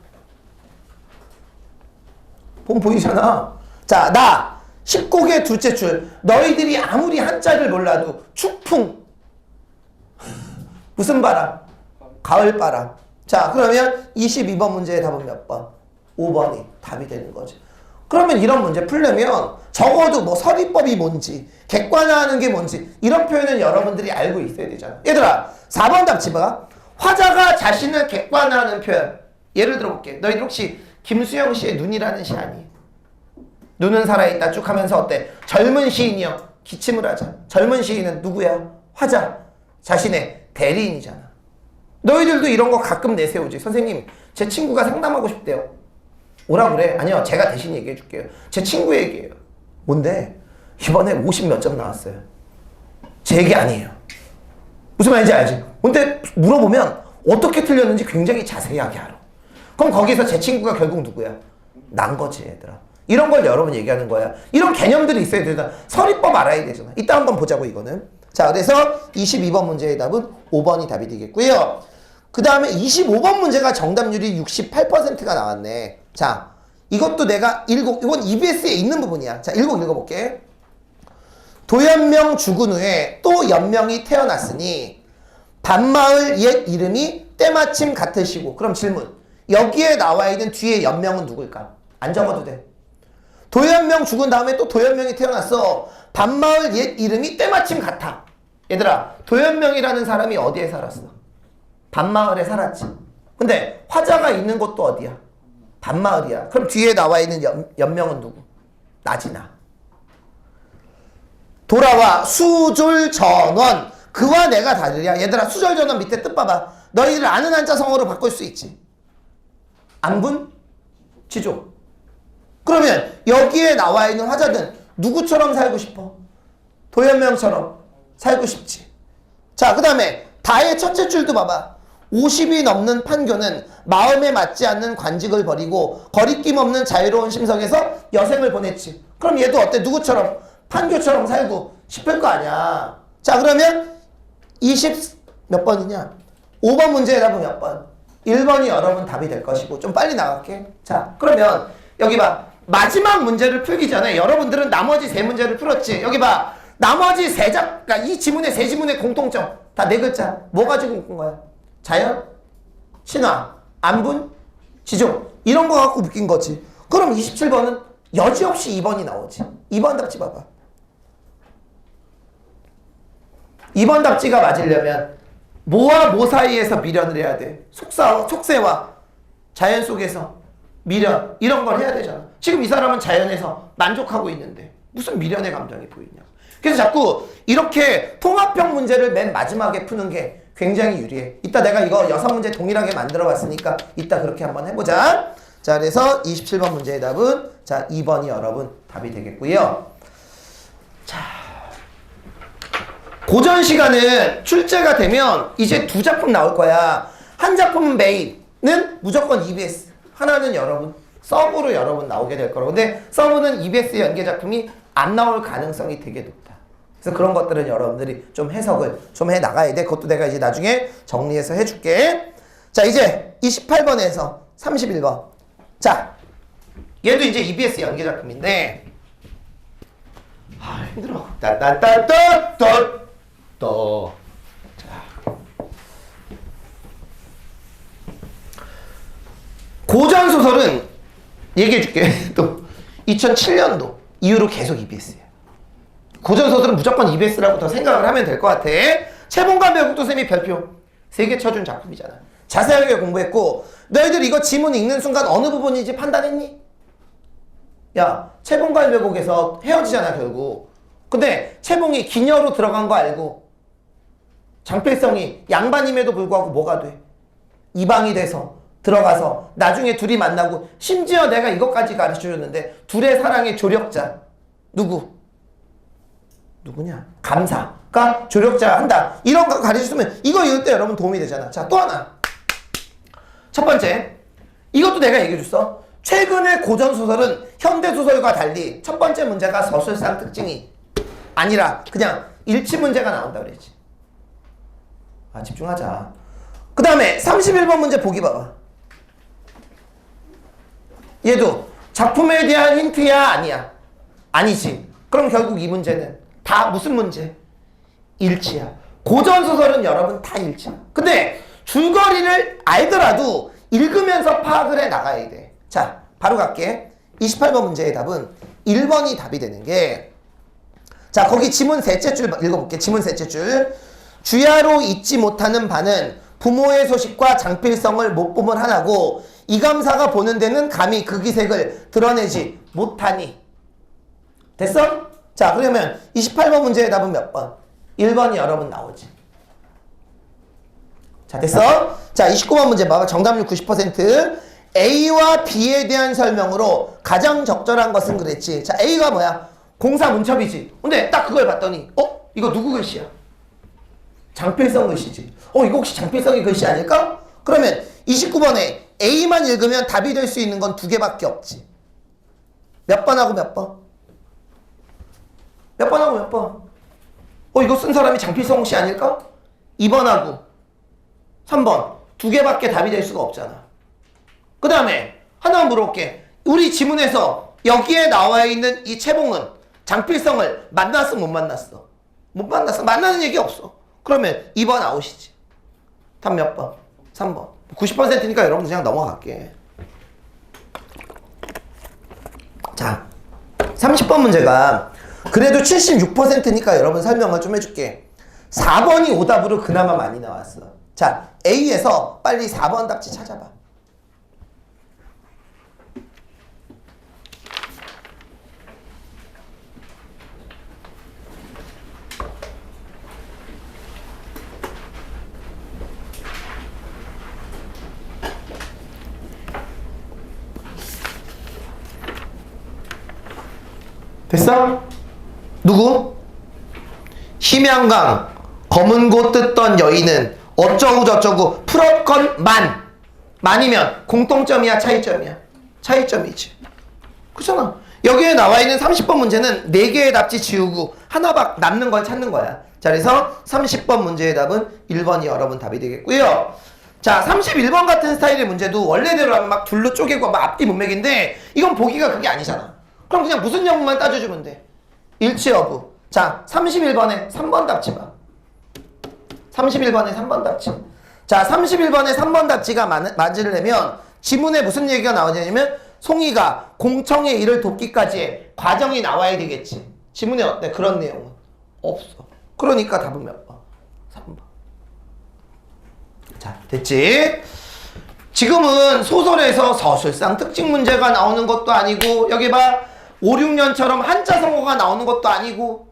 봄 보이잖아. 자, 나 19개 둘째 줄. 너희들이 아무리 한자를 몰라도 축풍. 무슨 바람? 가을바람. 자, 그러면 22번 문제의 답은 몇 번? 5번이 답이 되는 거지. 그러면 이런 문제 풀려면 적어도 뭐 서리법이 뭔지 객관화하는 게 뭔지 이런 표현은 여러분들이 알고 있어야 되잖아. 얘들아 4번 답지 봐. 화자가 자신을 객관화하는 표현. 예를 들어볼게. 너희들 혹시 김수영 씨의 눈이라는 시 아니? 눈은 살아있다 쭉 하면서 어때? 젊은 시인이요. 기침을 하자. 젊은 시인은 누구야? 화자. 자신의 대리인이잖아. 너희들도 이런 거 가끔 내세우지. 선생님 제 친구가 상담하고 싶대요. 오라 그래? 아니요, 제가 대신 얘기해 줄게요. 제 친구 얘기예요. 뭔데? 이번에 50 몇 점 나왔어요. 제 얘기 아니에요. 무슨 말인지 알지? 근데 물어보면 어떻게 틀렸는지 굉장히 자세하게 알아. 그럼 거기서 제 친구가 결국 누구야? 난 거지, 얘들아. 이런 걸 여러분 얘기하는 거야. 이런 개념들이 있어야 되잖아. 서리법 알아야 되잖아. 이따 한번 보자고, 이거는. 자, 그래서 22번 문제의 답은 5번이 답이 되겠고요. 그 다음에 25번 문제가 정답률이 68%가 나왔네. 자, 이것도 내가 이건 EBS에 있는 부분이야. 자, 읽어볼게. 도연명 죽은 후에 또 연명이 태어났으니 반마을 옛 이름이 때마침 같으시고. 그럼 질문. 여기에 나와 있는 뒤에 연명은 누굴까? 안 적어도 돼. 도연명 죽은 다음에 또 도연명이 태어났어. 반마을 옛 이름이 때마침 같아. 얘들아, 도연명이라는 사람이 어디에 살았어? 반마을에 살았지. 근데 화자가 있는 곳도 어디야? 반마을이야. 그럼 뒤에 나와 있는 연명은 누구? 나지나. 돌아와 수졸 전원. 그와 내가 다르랴. 얘들아, 수졸 전원 밑에 뜻 봐봐. 너희들 아는 한자성어로 바꿀 수 있지. 안분? 지조. 그러면 여기에 나와 있는 화자는 누구처럼 살고 싶어? 도연명처럼 살고 싶지. 자, 그 다음에 다의 첫째 줄도 봐봐. 50이 넘는 판교는 마음에 맞지 않는 관직을 버리고 거리낌 없는 자유로운 심성에서 여생을 보냈지. 그럼 얘도 어때? 누구처럼? 판교처럼 살고 싶을 거 아니야. 자, 그러면 20 몇 번이냐? 5번 문제의 답은 몇 번? 1번이 여러분 답이 될 것이고. 좀 빨리 나갈게. 자, 그러면 여기 봐. 마지막 문제를 풀기 전에 여러분들은 나머지 세 문제를 풀었지. 여기 봐. 나머지 그러니까 이 지문의 세 지문의 공통점 다 네 글자. 뭐 가지고 묶은 거야? 자연, 신화, 안분, 지종 이런 거 갖고 묶인 거지. 그럼 27번은 여지없이 2번이 나오지. 2번 답지 봐봐. 2번 답지가 맞으려면 뭐와 뭐 사이에서 미련을 해야 돼? 속세와 자연 속에서 미련 이런 걸 해야 되잖아. 지금 이 사람은 자연에서 만족하고 있는데 무슨 미련의 감정이 보이냐. 그래서 자꾸 이렇게 통합형 문제를 맨 마지막에 푸는 게 굉장히 유리해. 이따 내가 이거 6문제 동일하게 만들어 봤으니까 이따 그렇게 한번 해보자. 자, 그래서 27번 문제의 답은 자 2번이 여러분 답이 되겠고요. 자, 고전 시간은 출제가 되면 이제 두 작품 나올 거야. 한 작품은 메인은 무조건 EBS. 하나는 여러분 서브로 여러분 나오게 될 거라고. 근데 서브는 EBS 연계 작품이 안 나올 가능성이 되게 높다. 그래서 그런 것들은 여러분들이 좀 해석을 좀 해 나가야 돼. 그것도 내가 이제 나중에 정리해서 해줄게. 자, 이제 28번에서 31번. 자, 얘도 이제 EBS 연계 작품인데, 힘들어. 따따따따따. 자. 고전 소설은 얘기해줄게. 또 2007년도 이후로 계속 EBS야. 고전 소설은 무조건 EBS라고 더 생각을 하면 될 것 같아. 최봉관 배국도 쌤이 별표 3개 쳐준 작품이잖아. 자세하게 공부했고, 너희들 이거 지문 읽는 순간 어느 부분인지 판단했니? 야, 채봉과 배곡에서 헤어지잖아 결국. 근데 채봉이 기녀로 들어간 거 알고 장필성이 양반임에도 불구하고 뭐가 돼? 이방이 돼서 들어가서 나중에 둘이 만나고, 심지어 내가 이것까지 가르쳐줬는데 둘의 사랑의 조력자 누구냐? 감사가 조력자 한다. 이런 거 가르쳐주면 이거 읽을 때 여러분 도움이 되잖아. 자, 또 하나. 첫 번째, 이것도 내가 얘기해줬어. 최근의 고전소설은 현대소설과 달리 첫 번째 문제가 서술상 특징이 아니라 그냥 일치 문제가 나온다 그랬지. 집중하자. 그 다음에 31번 문제 보기 봐봐. 얘도 작품에 대한 힌트야 아니야? 아니지. 그럼 결국 이 문제는 다 무슨 문제? 일치야. 고전소설은 여러분 다 일치야. 근데 줄거리를 알더라도 읽으면서 파악을 해 나가야 돼. 자, 바로 갈게. 28번 문제의 답은 1번이 답이 되는 게, 자, 거기 지문 셋째 줄 읽어볼게. 지문 셋째 줄. 주야로 잊지 못하는 바는 부모의 소식과 장필성을 못 보면 하나고, 이감사가 보는 데는 감히 그 기색을 드러내지 못하니. 됐어? 자, 그러면 28번 문제의 답은 몇 번? 1번이 여러분 나오지. 자, 됐어? 자, 29번 문제 봐봐. 정답률 90%. A와 B에 대한 설명으로 가장 적절한 것은 그랬지. 자, A가 뭐야? 공사 문첩이지. 근데 딱 그걸 봤더니 이거 누구 글씨야? 장필성 글씨지. 이거 혹시 장필성의 글씨 아닐까? 그러면 29번에 A만 읽으면 답이 될 수 있는 건 2개밖에 없지. 몇 번하고 몇 번? 몇 번하고 몇 번? 이거 쓴 사람이 장필성 혹시 아닐까? 2번하고 3번. 2개밖에 답이 될 수가 없잖아. 그 다음에 하나 물어볼게. 우리 지문에서 여기에 나와 있는 이 채봉은 장필성을 만났어 못 만났어? 못 만났어. 만나는 얘기 없어. 그러면 2번 아웃이지. 답 몇 번? 3번. 90%니까 여러분 그냥 넘어갈게. 자, 30번 문제가 그래도 76%니까 여러분 설명을 좀 해줄게. 4번이 오답으로 그나마 많이 나왔어. 자, A에서 빨리 4번 답지 찾아봐. 됐어? 누구? 심양강 검은 고 뜯던 여인은 어쩌고 저쩌고 풀었건 만이면 공통점이야 차이점이야? 차이점이지. 그렇잖아. 여기에 나와 있는 30번 문제는 4개의 답지 지우고 하나 남는 걸 찾는 거야. 자, 그래서 30번 문제의 답은 1번이 여러분 답이 되겠고요. 자, 31번 같은 스타일의 문제도 원래대로 하면 막 둘로 쪼개고 막 앞뒤 문맥인데, 이건 보기가 그게 아니잖아. 그럼 그냥 무슨 영문만 따져주면 돼. 일치 여부. 자, 31번에 3번 답지 봐. 31번에 3번 답지. 자, 31번에 3번 답지가 맞으려면 지문에 무슨 얘기가 나오냐면 송이가 공청의 일을 돕기까지의 과정이 나와야 되겠지. 지문에 어때? 그런 내용은 없어. 그러니까 답은 몇 번? 3번. 자, 됐지? 지금은 소설에서 서술상 특징 문제가 나오는 것도 아니고, 여기 봐, 5, 6년처럼 한자 성어가 나오는 것도 아니고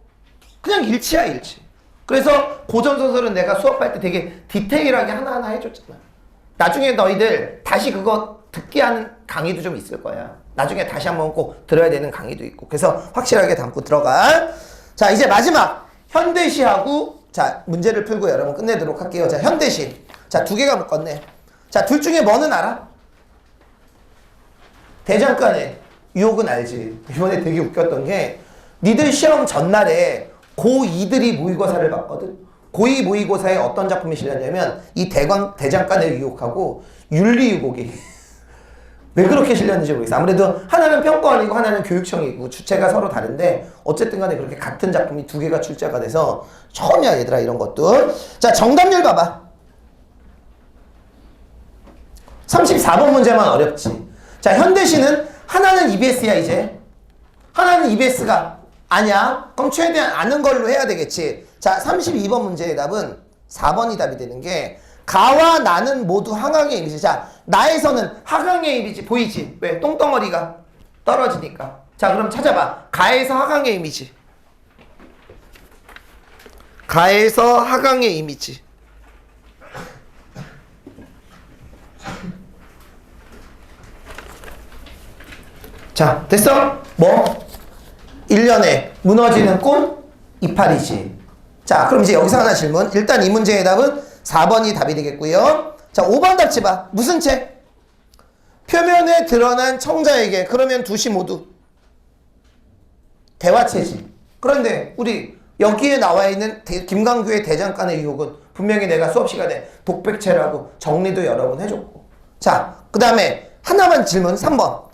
그냥 일치야, 일치. 그래서 고전소설은 내가 수업할 때 되게 디테일하게 하나하나 해줬잖아. 나중에 너희들 다시 그거 듣게 하는 강의도 좀 있을 거야. 나중에 다시 한번 꼭 들어야 되는 강의도 있고. 그래서 확실하게 담고 들어가. 자, 이제 마지막 현대시하고 자, 문제를 풀고 여러분 끝내도록 할게요. 자, 현대신. 자, 두 개가 묶었네. 자, 둘 중에 뭐는 알아? 대장간의 유혹은 알지. 이번에 되게 웃겼던 게 니들 시험 전날에 고2들이 모의고사를 봤거든. 고2 모의고사에 어떤 작품이 실렸냐면 이 대장간의 유혹하고 윤리유곡이 왜 그렇게 실렸는지 모르겠어. 아무래도 하나는 평가원이고 하나는 교육청이고 주체가 서로 다른데 어쨌든 간에 그렇게 같은 작품이 두 개가 출제가 돼서 처음이야 얘들아 이런 것도. 자, 정답률 봐봐. 34번 문제만 어렵지. 자, 현대시는 하나는 EBS야 이제. 하나는 EBS가 아니야. 그럼 최대한 아는 걸로 해야 되겠지. 자, 32번 문제의 답은 4번이 답이 되는 게 가와 나는 모두 하강의 이미지. 자, 나에서는 하강의 이미지 보이지? 왜? 똥덩어리가 떨어지니까. 자, 그럼 찾아봐. 가에서 하강의 이미지. 가에서 하강의 이미지. 자, 됐어? 뭐? 1년에 무너지는 꿈? 이파리지. 자, 그럼 이제 여기서 하나 질문. 일단 이 문제의 답은 4번이 답이 되겠고요. 자, 5번 답지 봐. 무슨 책? 표면에 드러난 청자에게. 그러면 두시 모두 대화체지. 그런데 우리 여기에 나와 있는 김강규의 대장간의 유혹은 분명히 내가 수업 시간에 독백체라고 정리도 여러 번 해줬고. 자, 그 다음에 하나만 질문 3번.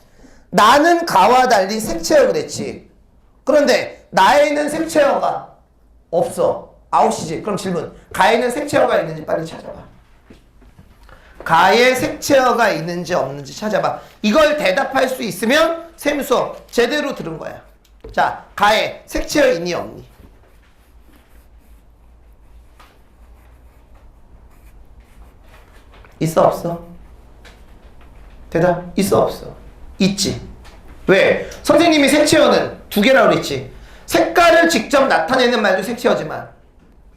나는 가와 달리 색채어 그랬지. 그런데 나에는 색채어가 없어. 아웃이지. 그럼 질문. 가에는 색채어가 있는지 빨리 찾아봐. 가에 색채어가 있는지 없는지 찾아봐. 이걸 대답할 수 있으면 쌤 수업 제대로 들은 거야. 자, 가에 색채어 있니 없니? 있어 없어? 대답. 있어 없어? 있지. 왜? 선생님이 색채어는 두 개라고 그랬지. 색깔을 직접 나타내는 말도 색채어지만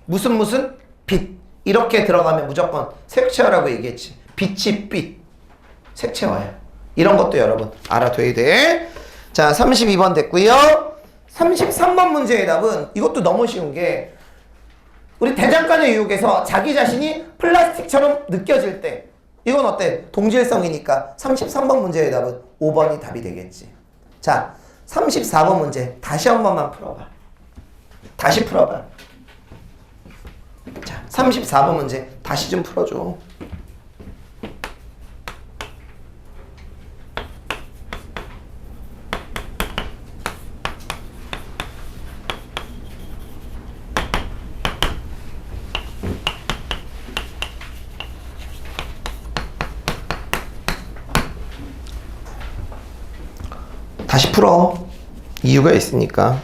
무슨 빛 이렇게 들어가면 무조건 색채어라고 얘기했지. 빛이 빛 색채어야. 이런 것도 여러분 알아둬야 돼. 자, 32번 됐고요. 33번 문제의 답은 이것도 너무 쉬운 게 우리 대장간의 유혹에서 자기 자신이 플라스틱처럼 느껴질 때 이건 어때? 동질성이니까 33번 문제의 답은 5번이 답이 되겠지. 자, 34번 문제 다시 한 번만 풀어봐. 다시 풀어봐. 자, 34번 문제 다시 좀 풀어줘. 다시 풀어. 이유가 있으니까.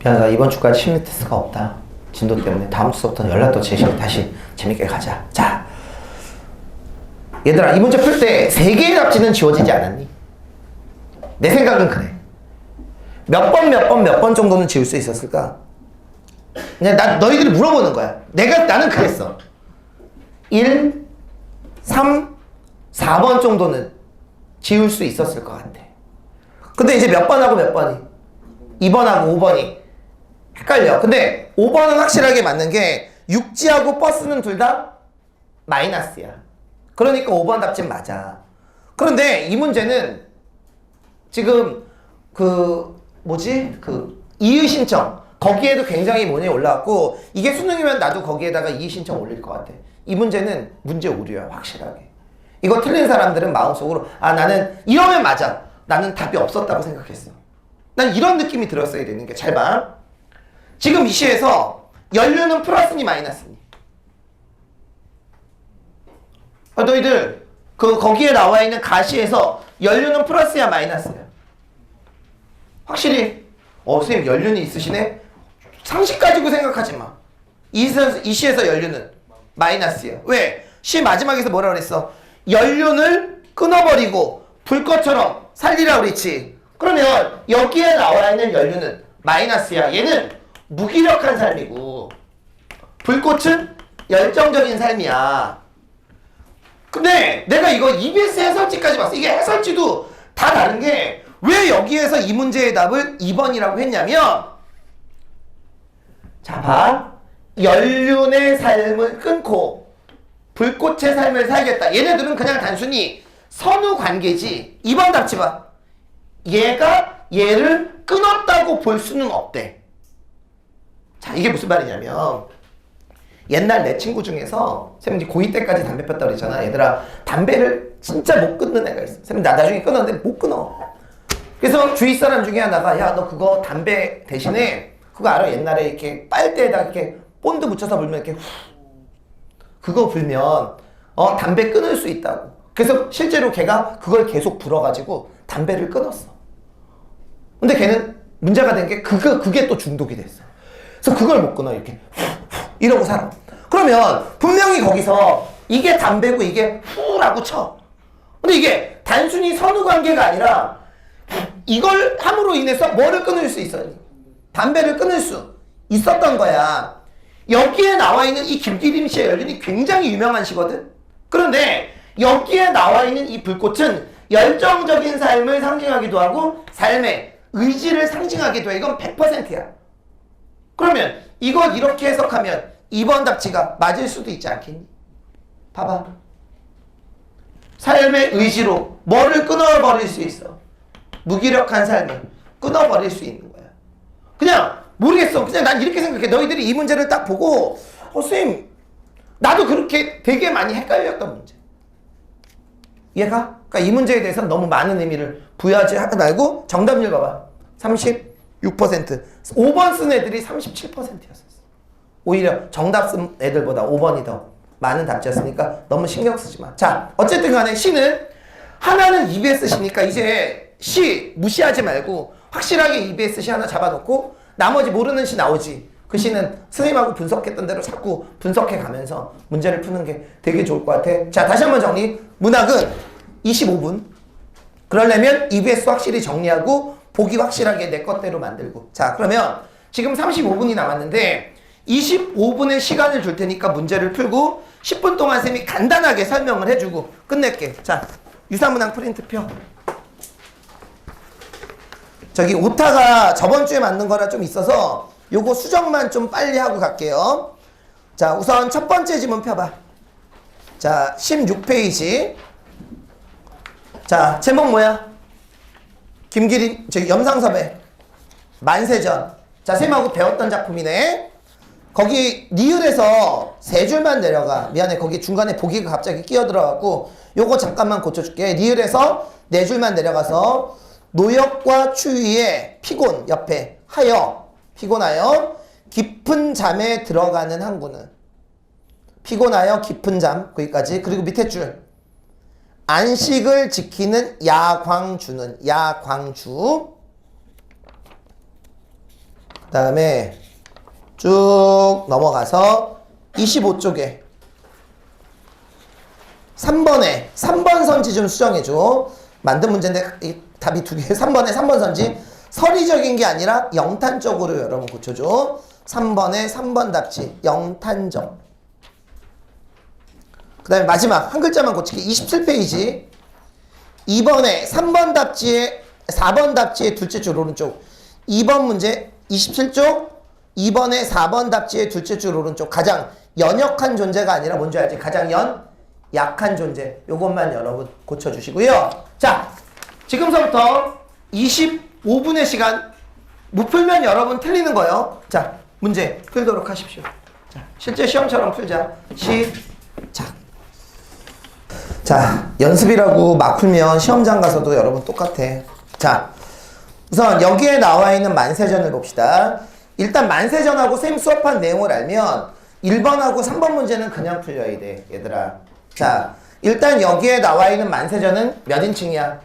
미안하다. 이번 주까지 심리 테스트가 없다. 진도 때문에 다음 주부터는 연락도 제시해 다시 재밌게 가자. 자, 얘들아 이 문제 풀 때 3개의 답지는 지워지지 않았니? 내 생각은 그래. 몇 번 정도는 지울 수 있었을까? 그냥 너희들이 물어보는 거야. 나는 그랬어. 1, 3, 4번 정도는 지울 수 있었을 것 같아. 근데 이제 몇 번하고 몇 번이? 2번하고 5번이 헷갈려. 근데 5번은 확실하게 맞는 게 육지하고 버스는 둘 다 마이너스야. 그러니까 5번 답진 맞아. 그런데 이 문제는 지금 이의 신청 거기에도 굉장히 money 올라왔고 이게 수능이면 나도 거기에다가 이의신청 올릴 것 같아. 이 문제는 문제 오류야 확실하게. 이거 틀린 사람들은 마음속으로 아 나는 이러면 맞아. 나는 답이 없었다고 생각했어. 난 이런 느낌이 들었어야 되는 게 잘 봐. 지금 이 시에서 연료는 플러스니 마이너스니? 너희들 거기에 나와 있는 가시에서 연료는 플러스야 마이너스야? 확실히 선생님 연륜이 있으시네? 상식 가지고 생각하지 마. 이 시에서 연륜은 마이너스야. 왜? 시 마지막에서 뭐라 그랬어? 연륜을 끊어버리고 불꽃처럼 살리라 그랬지. 그러면 여기에 나와 있는 연륜은 마이너스야. 얘는 무기력한 삶이고 불꽃은 열정적인 삶이야. 근데 내가 이거 EBS 해설지까지 봤어. 이게 해설지도 다 다른 게 왜 여기에서 이 문제의 답을 2번이라고 했냐면 자 봐. 연륜의 삶을 끊고 불꽃의 삶을 살겠다. 얘네들은 그냥 단순히 선후 관계지. 2번 답지 봐. 얘가 얘를 끊었다고 볼 수는 없대. 자 이게 무슨 말이냐면 옛날 내 친구 중에서 쌤이 고2 때까지 담배 폈다고 그랬잖아. 얘들아 담배를 진짜 못 끊는 애가 있어. 쌤이 나 나중에 끊었는데 못 끊어. 그래서 주위 사람 중에 하나가 야 너 그거 담배 대신에 그거 알아? 옛날에 이렇게 빨대에다 이렇게 본드 묻혀서 불면 이렇게 그거 불면 담배 끊을 수 있다고. 그래서 실제로 걔가 그걸 계속 불어가지고 담배를 끊었어. 근데 걔는 문제가 된 게 그게 또 중독이 됐어. 그래서 그걸 못 끊어 이렇게 이러고 살아. 그러면 분명히 거기서 이게 담배고 이게 후라고 쳐. 근데 이게 단순히 선후 관계가 아니라 이걸 함으로 인해서 뭐를 끊을 수 있어? 담배를 끊을 수 있었던 거야. 여기에 나와 있는 이 김기림 씨의 연륜이 굉장히 유명한 시거든. 그런데 여기에 나와 있는 이 불꽃은 열정적인 삶을 상징하기도 하고 삶의 의지를 상징하기도 해. 이건 100%야. 그러면 이걸 이렇게 해석하면 2번 답지가 맞을 수도 있지 않겠니? 봐봐. 삶의 의지로 뭐를 끊어버릴 수 있어? 무기력한 삶을 끊어버릴 수 있는 거야. 그냥 모르겠어. 그냥 난 이렇게 생각해. 너희들이 이 문제를 딱 보고 선생님 나도 그렇게 되게 많이 헷갈렸던 문제. 이해가? 그러니까 이 문제에 대해서는 너무 많은 의미를 부여하지 말고 정답률 봐봐. 36%. 5번 쓴 애들이 37%였었어. 오히려 정답 쓴 애들보다 5번이 더 많은 답지였으니까 너무 신경 쓰지 마. 자, 어쨌든 간에 C는 하나는 EBS C니까 이제 C 무시하지 말고 확실하게 EBS C 하나 잡아놓고 나머지 모르는 시 나오지. 그 시는 선생님하고 분석했던 대로 자꾸 분석해 가면서 문제를 푸는 게 되게 좋을 것 같아. 자, 다시 한번 정리. 문학은 25분. 그러려면 EBS 확실히 정리하고 보기 확실하게 내 것대로 만들고. 자, 그러면 지금 35분이 남았는데 25분의 시간을 줄 테니까 문제를 풀고 10분 동안 쌤이 간단하게 설명을 해주고 끝낼게. 자, 유사문항 프린트 표. 저기 오타가 저번 주에 만든 거라 좀 있어서 요거 수정만 좀 빨리 하고 갈게요. 자, 우선 첫 번째 지문 펴봐. 자, 16페이지. 자, 제목 뭐야? 김기림, 저기 염상섭의 만세전. 자, 쌤하고 배웠던 작품이네. 거기 리을에서 세 줄만 내려가. 미안해, 거기 중간에 보기가 갑자기 끼어들어갖고 요거 잠깐만 고쳐줄게. 리을에서 네 줄만 내려가서 노역과 추위에 피곤 옆에 하여 피곤하여 깊은 잠에 들어가는 항구는 피곤하여 깊은 잠 거기까지. 그리고 밑에 줄 안식을 지키는 야광주는 야광주. 그 다음에 쭉 넘어가서 25쪽에 3번 선지 좀 수정해줘. 만든 문제인데 이 답이 두 개. 3번에 3번 선지 서리적인 게 아니라 영탄적으로 여러분 고쳐줘. 3번에 3번 답지 영탄적. 그 다음에 마지막 한 글자만 고치기. 27페이지 2번에 3번 답지에 4번 답지의 둘째 줄 오른쪽 2번 문제 27쪽 2번에 4번 답지의 둘째 줄 오른쪽 가장 연약한 존재가 아니라 뭔지 알지? 가장 약한 존재. 요것만 여러분 고쳐주시고요. 자, 지금서부터 25분의 시간 못 풀면 여러분 틀리는 거예요. 자, 문제 풀도록 하십시오. 자, 실제 시험처럼 풀자. 시작. 자, 연습이라고 막 풀면 시험장 가서도 여러분 똑같아. 자, 우선 여기에 나와 있는 만세전을 봅시다. 일단 만세전하고 쌤 수업한 내용을 알면 1번하고 3번 문제는 그냥 풀려야 돼, 얘들아. 자, 일단 여기에 나와 있는 만세전은 몇 인칭이야?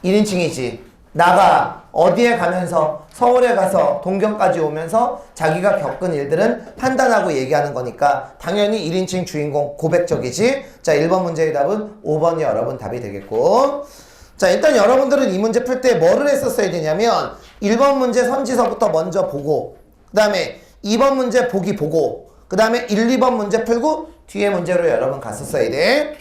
1인칭이지. 나가 어디에 가면서 서울에 가서 동경까지 오면서 자기가 겪은 일들은 판단하고 얘기하는 거니까 당연히 1인칭 주인공 고백적이지. 자, 1번 문제의 답은 5번이 여러분 답이 되겠고. 자, 일단 여러분들은 이 문제 풀 때 뭐를 했었어야 되냐면 1번 문제 선지서부터 먼저 보고 그 다음에 2번 문제 보기 보고 그 다음에 1, 2번 문제 풀고 뒤에 문제로 여러분 갔었어야 돼.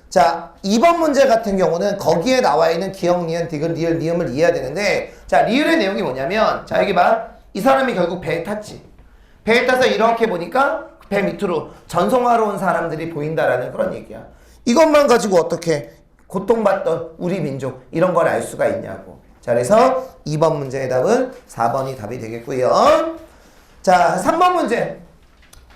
자, 2번 문제 같은 경우는 거기에 나와 있는 기역, 니은, 디귿, 리을, 니음을 이해해야 되는데 자, 리을의 내용이 뭐냐면 자, 여기 봐. 이 사람이 결국 배에 탔지. 배에 타서 이렇게 보니까 배 밑으로 전송하러 온 사람들이 보인다라는 그런 얘기야. 이것만 가지고 어떻게 고통받던 우리 민족 이런 걸 알 수가 있냐고. 자, 그래서 2번 문제의 답은 4번이 답이 되겠고요. 자, 3번 문제.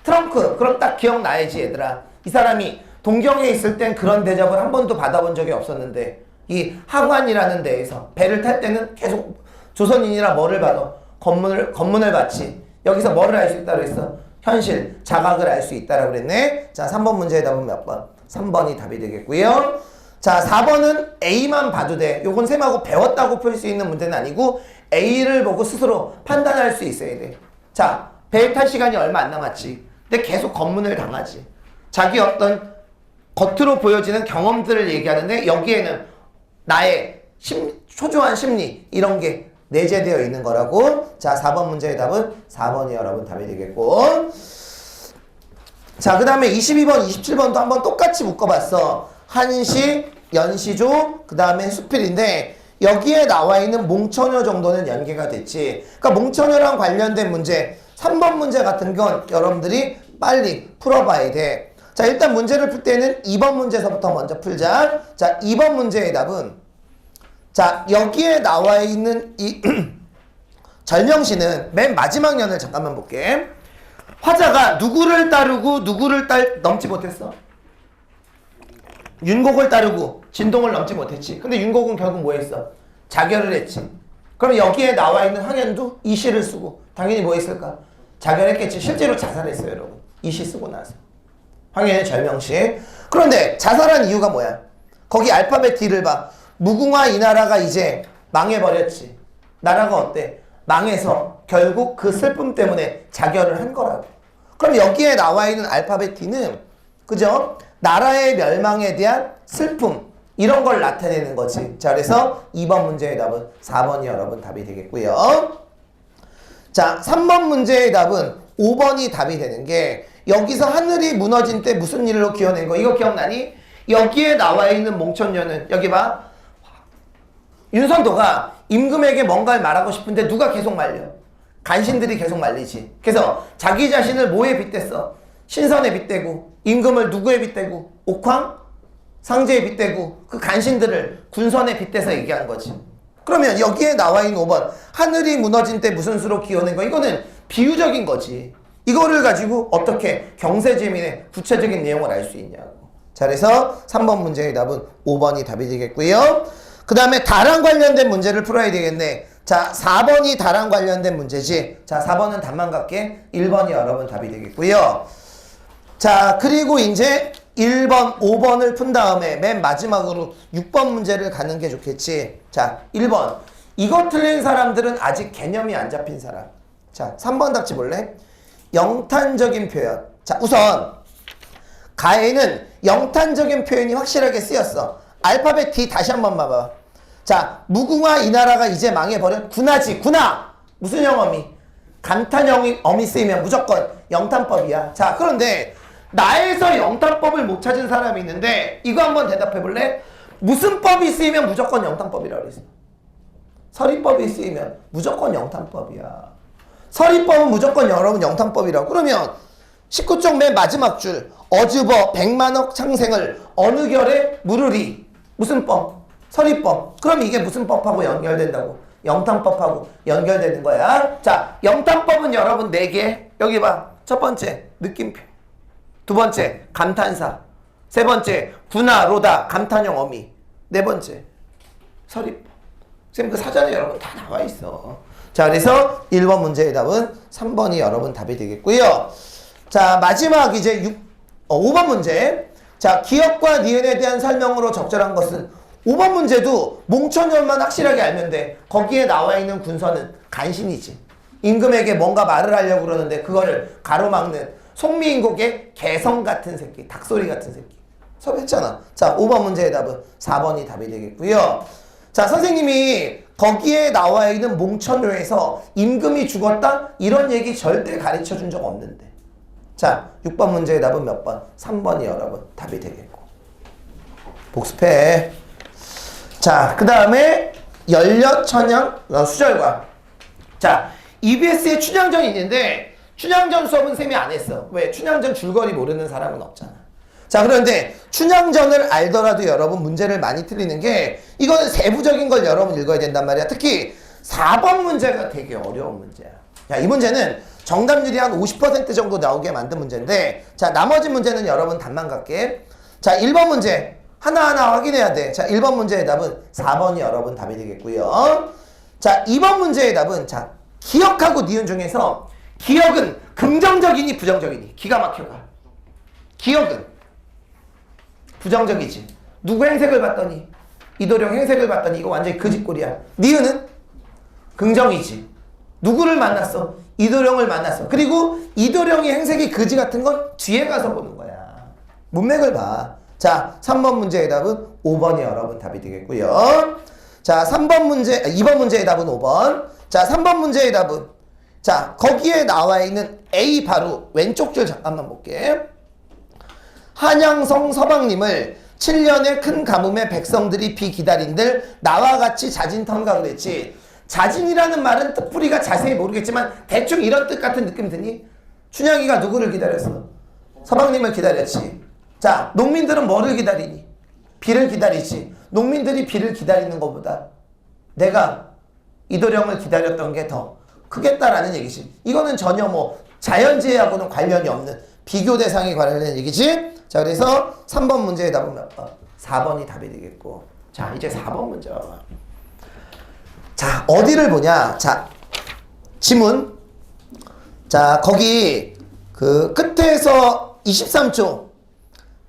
트렁크. 그럼 딱 기억나야지 얘들아. 이 사람이 동경에 있을 땐 그런 대접을 한 번도 받아본 적이 없었는데 이 하관이라는 데에서 배를 탈 때는 계속 조선인이라 뭐를 받아? 검문을 받지. 여기서 뭐를 알 수 있다고 그랬어? 현실, 자각을 알 수 있다라고 그랬네. 자, 3번 문제의 답은 몇 번? 3번이 답이 되겠고요. 자, 4번은 A만 봐도 돼. 요건 쌤하고 배웠다고 풀 수 있는 문제는 아니고 A를 보고 스스로 판단할 수 있어야 돼. 자, 배에 탈 시간이 얼마 안 남았지. 근데 계속 검문을 당하지. 자기 어떤 겉으로 보여지는 경험들을 얘기하는데 여기에는 나의 초조한 심리 이런 게 내재되어 있는 거라고. 자, 4번 문제의 답은 4번이 여러분 답이 되겠고. 자, 그 다음에 22번, 27번도 한번 똑같이 묶어봤어. 한시, 연시조, 그 다음에 수필인데 여기에 나와 있는 몽처녀 정도는 연계가 됐지. 그러니까 몽처녀랑 관련된 문제 3번 문제 같은 건 여러분들이 빨리 풀어봐야 돼. 자, 일단 문제를 풀 때는 2번 문제서부터 먼저 풀자. 자, 2번 문제의 답은 자, 여기에 나와 있는 이 절명시는 맨 마지막 년을 잠깐만 볼게. 화자가 누구를 따르고 누구를 넘지 못했어? 윤곡을 따르고 진동을 넘지 못했지. 근데 윤곡은 결국 뭐 했어? 자결을 했지. 그럼 여기에 나와 있는 황현도 이 시를 쓰고 당연히 뭐 했을까? 자결했겠지. 실제로 자살했어요, 여러분. 이 시 쓰고 나서. 황현의 절명시. 그런데 자살한 이유가 뭐야? 거기 알파벳 D를 봐. 무궁화 이 나라가 이제 망해버렸지. 나라가 어때? 망해서 결국 그 슬픔 때문에 자결을 한 거라고. 그럼 여기에 나와 있는 알파벳 D는 그죠? 나라의 멸망에 대한 슬픔 이런 걸 나타내는 거지. 자, 그래서 2번 문제의 답은 4번이 여러분 답이 되겠고요. 자, 3번 문제의 답은 5번이 답이 되는 게 여기서 하늘이 무너진 때 무슨 일로 기어낸 거 이거 기억나니? 여기에 나와 있는 몽천녀는 여기 봐. 윤선도가 임금에게 뭔가를 말하고 싶은데 누가 계속 말려? 간신들이 계속 말리지. 그래서 자기 자신을 뭐에 빗댔어? 신선에 빗대고 임금을 누구에 빗대고 옥황? 상제에 빗대고 그 간신들을 군선에 빗대서 얘기한 거지. 그러면 여기에 나와 있는 5번 하늘이 무너진 때 무슨 수로 기어낸 거 이거는 비유적인 거지. 이거를 가지고 어떻게 경세지민의 구체적인 내용을 알 수 있냐고. 자, 그래서 3번 문제의 답은 5번이 답이 되겠고요. 그 다음에 다랑 관련된 문제를 풀어야 되겠네. 자, 4번이 다랑 관련된 문제지. 자, 4번은 답만 갈게. 1번이 여러분 답이 되겠고요. 자, 그리고 이제 1번, 5번을 푼 다음에 맨 마지막으로 6번 문제를 가는 게 좋겠지. 자, 1번. 이거 틀린 사람들은 아직 개념이 안 잡힌 사람. 자, 3번 답지 볼래? 영탄적인 표현. 자, 우선 가에는 영탄적인 표현이 확실하게 쓰였어. 알파벳 D 다시 한번 봐봐. 자, 무궁화 이 나라가 이제 망해버려. 군화지, 군화. 무슨 영어미? 감탄 어미 쓰이면 무조건 영탄법이야. 자, 그런데 나에서 영탄법을 못 찾은 사람이 있는데 이거 한번 대답해 볼래? 무슨 법이 쓰이면 무조건 영탄법이라고 그랬어. 서리법이 쓰이면 무조건 영탄법이야. 서리법은 무조건 여러분 영탄법이라고. 그러면 19쪽 맨 마지막 줄 어즈버 백만억 창생을 어느 결에 물으리. 무슨 법? 서리법. 그럼 이게 무슨 법하고 연결된다고? 영탄법하고 연결되는 거야. 자, 영탄법은 여러분 4개. 여기 봐. 첫 번째, 느낌표. 두 번째, 감탄사. 세 번째, 구나, 로다, 감탄형 어미. 네 번째, 서리법. 쌤, 그 사전에 여러분 다 나와 있어. 자, 그래서 1번 문제의 답은 3번이 여러분 답이 되겠고요. 자, 마지막 이제 5번 문제. 자, 기억과 니은에 대한 설명으로 적절한 것은 5번 문제도 몽천열만 확실하게 알면 돼. 거기에 나와 있는 군서는 간신이지. 임금에게 뭔가 말을 하려고 그러는데 그거를 가로막는 송미인곡의 개성 같은 새끼, 닭소리 같은 새끼. 수업했잖아. 자, 5번 문제의 답은 4번이 답이 되겠고요. 자, 선생님이 거기에 나와 있는 몽천요에서 임금이 죽었다? 이런 얘기 절대 가르쳐 준 적 없는데. 자, 6번 문제의 답은 몇 번? 3번이 여러분 답이 되겠고. 복습해. 자, 그 다음에 연려천양 수절과. 자, EBS에 춘향전이 있는데 춘향전 수업은 쌤이 안 했어. 왜? 춘향전 줄거리 모르는 사람은 없잖아. 자, 그런데 춘향전을 알더라도 여러분 문제를 많이 틀리는 게 이거는 세부적인 걸 여러분 읽어야 된단 말이야. 특히 4번 문제가 되게 어려운 문제야. 야, 이 문제는 정답률이 한 50% 정도 나오게 만든 문제인데, 자, 나머지 문제는 여러분 답만 갈게. 자, 1번 문제 하나하나 확인해야 돼. 자, 1번 문제의 답은 4번이 여러분 답이 되겠고요. 자, 2번 문제의 답은, 자, 기억하고 니은 중에서 기억은 긍정적이니 부정적이니? 기가 막혀가. 기억은 부정적이지. 누구 행색을 봤더니, 이도령 행색을 봤더니 이거 완전히 그 짓꼴이야. 니은은 긍정이지. 누구를 만났어? 이도령을 만났어. 그리고 이도령의 행색이 그지 같은 건 뒤에 가서 보는 거야. 문맥을 봐. 자, 3번 문제의 답은 5번이 여러분 답이 되겠고요. 자, 2번 문제의 답은 5번. 자, 3번 문제의 답은, 자, 거기에 나와 있는 A 바로 왼쪽 줄 잠깐만 볼게. 한양성 서방님을 7년의 큰 가뭄에 백성들이 비 기다린들 나와 같이 자진턴가 그랬지. 자진이라는 말은 뜻풀이가 자세히 모르겠지만 대충 이런 뜻 같은 느낌 드니? 춘향이가 누구를 기다렸어? 서방님을 기다렸지. 자, 농민들은 뭐를 기다리니? 비를 기다리지. 농민들이 비를 기다리는 것보다 내가 이도령을 기다렸던 게 더 크겠다라는 얘기지. 이거는 전혀 뭐 자연재해하고는 관련이 없는 비교 대상에 관련된 얘기지. 자, 그래서 3번 문제의 답은 몇 번? 4번이 답이 되겠고. 자, 이제 4번 문제 봐봐. 자, 어디를 보냐? 자, 지문. 자, 거기 그 끝에서 23쪽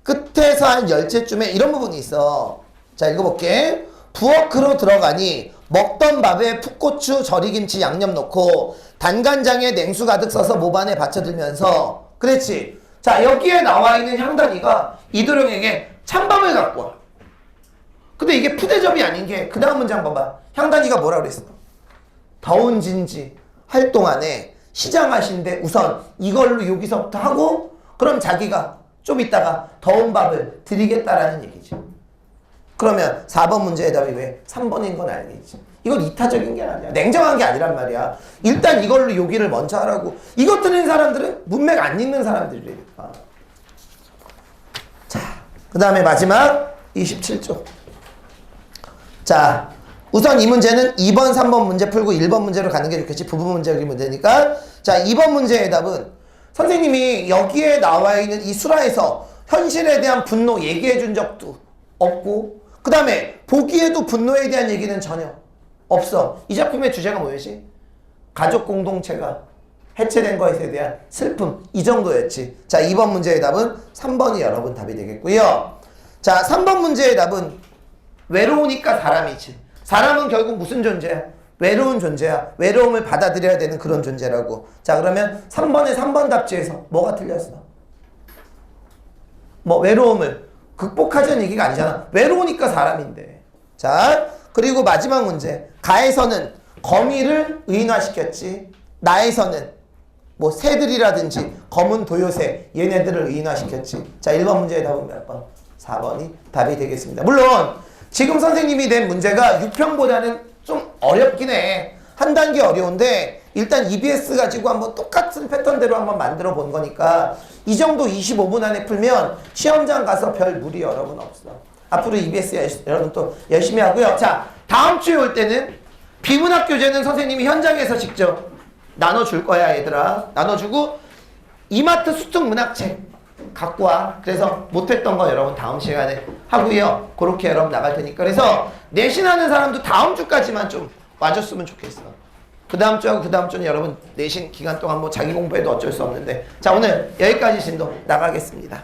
끝에서 한 10채쯤에 이런 부분이 있어. 자, 읽어볼게. 부엌으로 들어가니 먹던 밥에 풋고추, 절이김치, 양념 넣고 단간장에 냉수 가득 써서 모반에 받쳐들면서 그랬지. 자, 여기에 나와 있는 향단이가 이도령에게 찬밥을 갖고 와. 근데 이게 푸대접이 아닌 게 그 다음 문제 한번 봐. 향단이가 뭐라 그랬어? 더운 진지 할 동안에 시장하신데 우선 이걸로 여기서부터 하고 그럼 자기가 좀 이따가 더운 밥을 드리겠다라는 얘기지. 그러면 4번 문제의 답이 왜 3번인 건 알겠지. 이건 이타적인 게 아니야. 냉정한 게 아니란 말이야. 일단 이걸로 요기를 먼저 하라고. 이것 들은 사람들은 문맥 안 읽는 사람들이니까. 자, 그 다음에 마지막 27쪽. 자, 우선 이 문제는 2번, 3번 문제 풀고 1번 문제로 가는 게 좋겠지. 부분 문제적인 문제니까. 자, 2번 문제의 답은 선생님이 여기에 나와 있는 이 수라에서 현실에 대한 분노 얘기해 준 적도 없고 그 다음에 보기에도 분노에 대한 얘기는 전혀 없어. 이 작품의 주제가 뭐였지? 가족 공동체가 해체된 것에 대한 슬픔. 이 정도였지. 자, 2번 문제의 답은 3번이 여러분 답이 되겠고요. 자, 3번 문제의 답은 외로우니까 사람이지. 사람은 결국 무슨 존재야? 외로운 존재야. 외로움을 받아들여야 되는 그런 존재라고. 자, 그러면 3번의 3번 답지에서 뭐가 틀렸어? 뭐 외로움을 극복하자는 얘기가 아니잖아. 외로우니까 사람인데. 자, 그리고 마지막 문제. 가에서는 거미를 의인화시켰지. 나에서는 뭐 새들이라든지 검은 도요새 얘네들을 의인화시켰지. 자, 1번 문제의 답은 몇 번? 4번이 답이 되겠습니다. 물론 지금 선생님이 낸 문제가 6편보다는 좀 어렵긴 해. 한 단계 어려운데 일단 EBS 가지고 한번 똑같은 패턴대로 한번 만들어 본 거니까 이 정도 25분 안에 풀면 시험장 가서 별 무리 여러분 없어. 앞으로 EBS 여러분 또 열심히 하고요. 자, 다음 주에 올 때는 비문학 교재는 선생님이 현장에서 직접 나눠줄 거야, 얘들아. 나눠주고 이마트 수특 문학책 갖고 와. 그래서 못했던 거 여러분 다음 시간에 하고요. 그렇게 여러분 나갈 테니까. 그래서 내신하는 사람도 다음 주까지만 좀 와줬으면 좋겠어. 그 다음 주하고 그 다음 주는 여러분 내신 기간 동안 뭐 자기 공부해도 어쩔 수 없는데. 자, 오늘 여기까지 진도 나가겠습니다.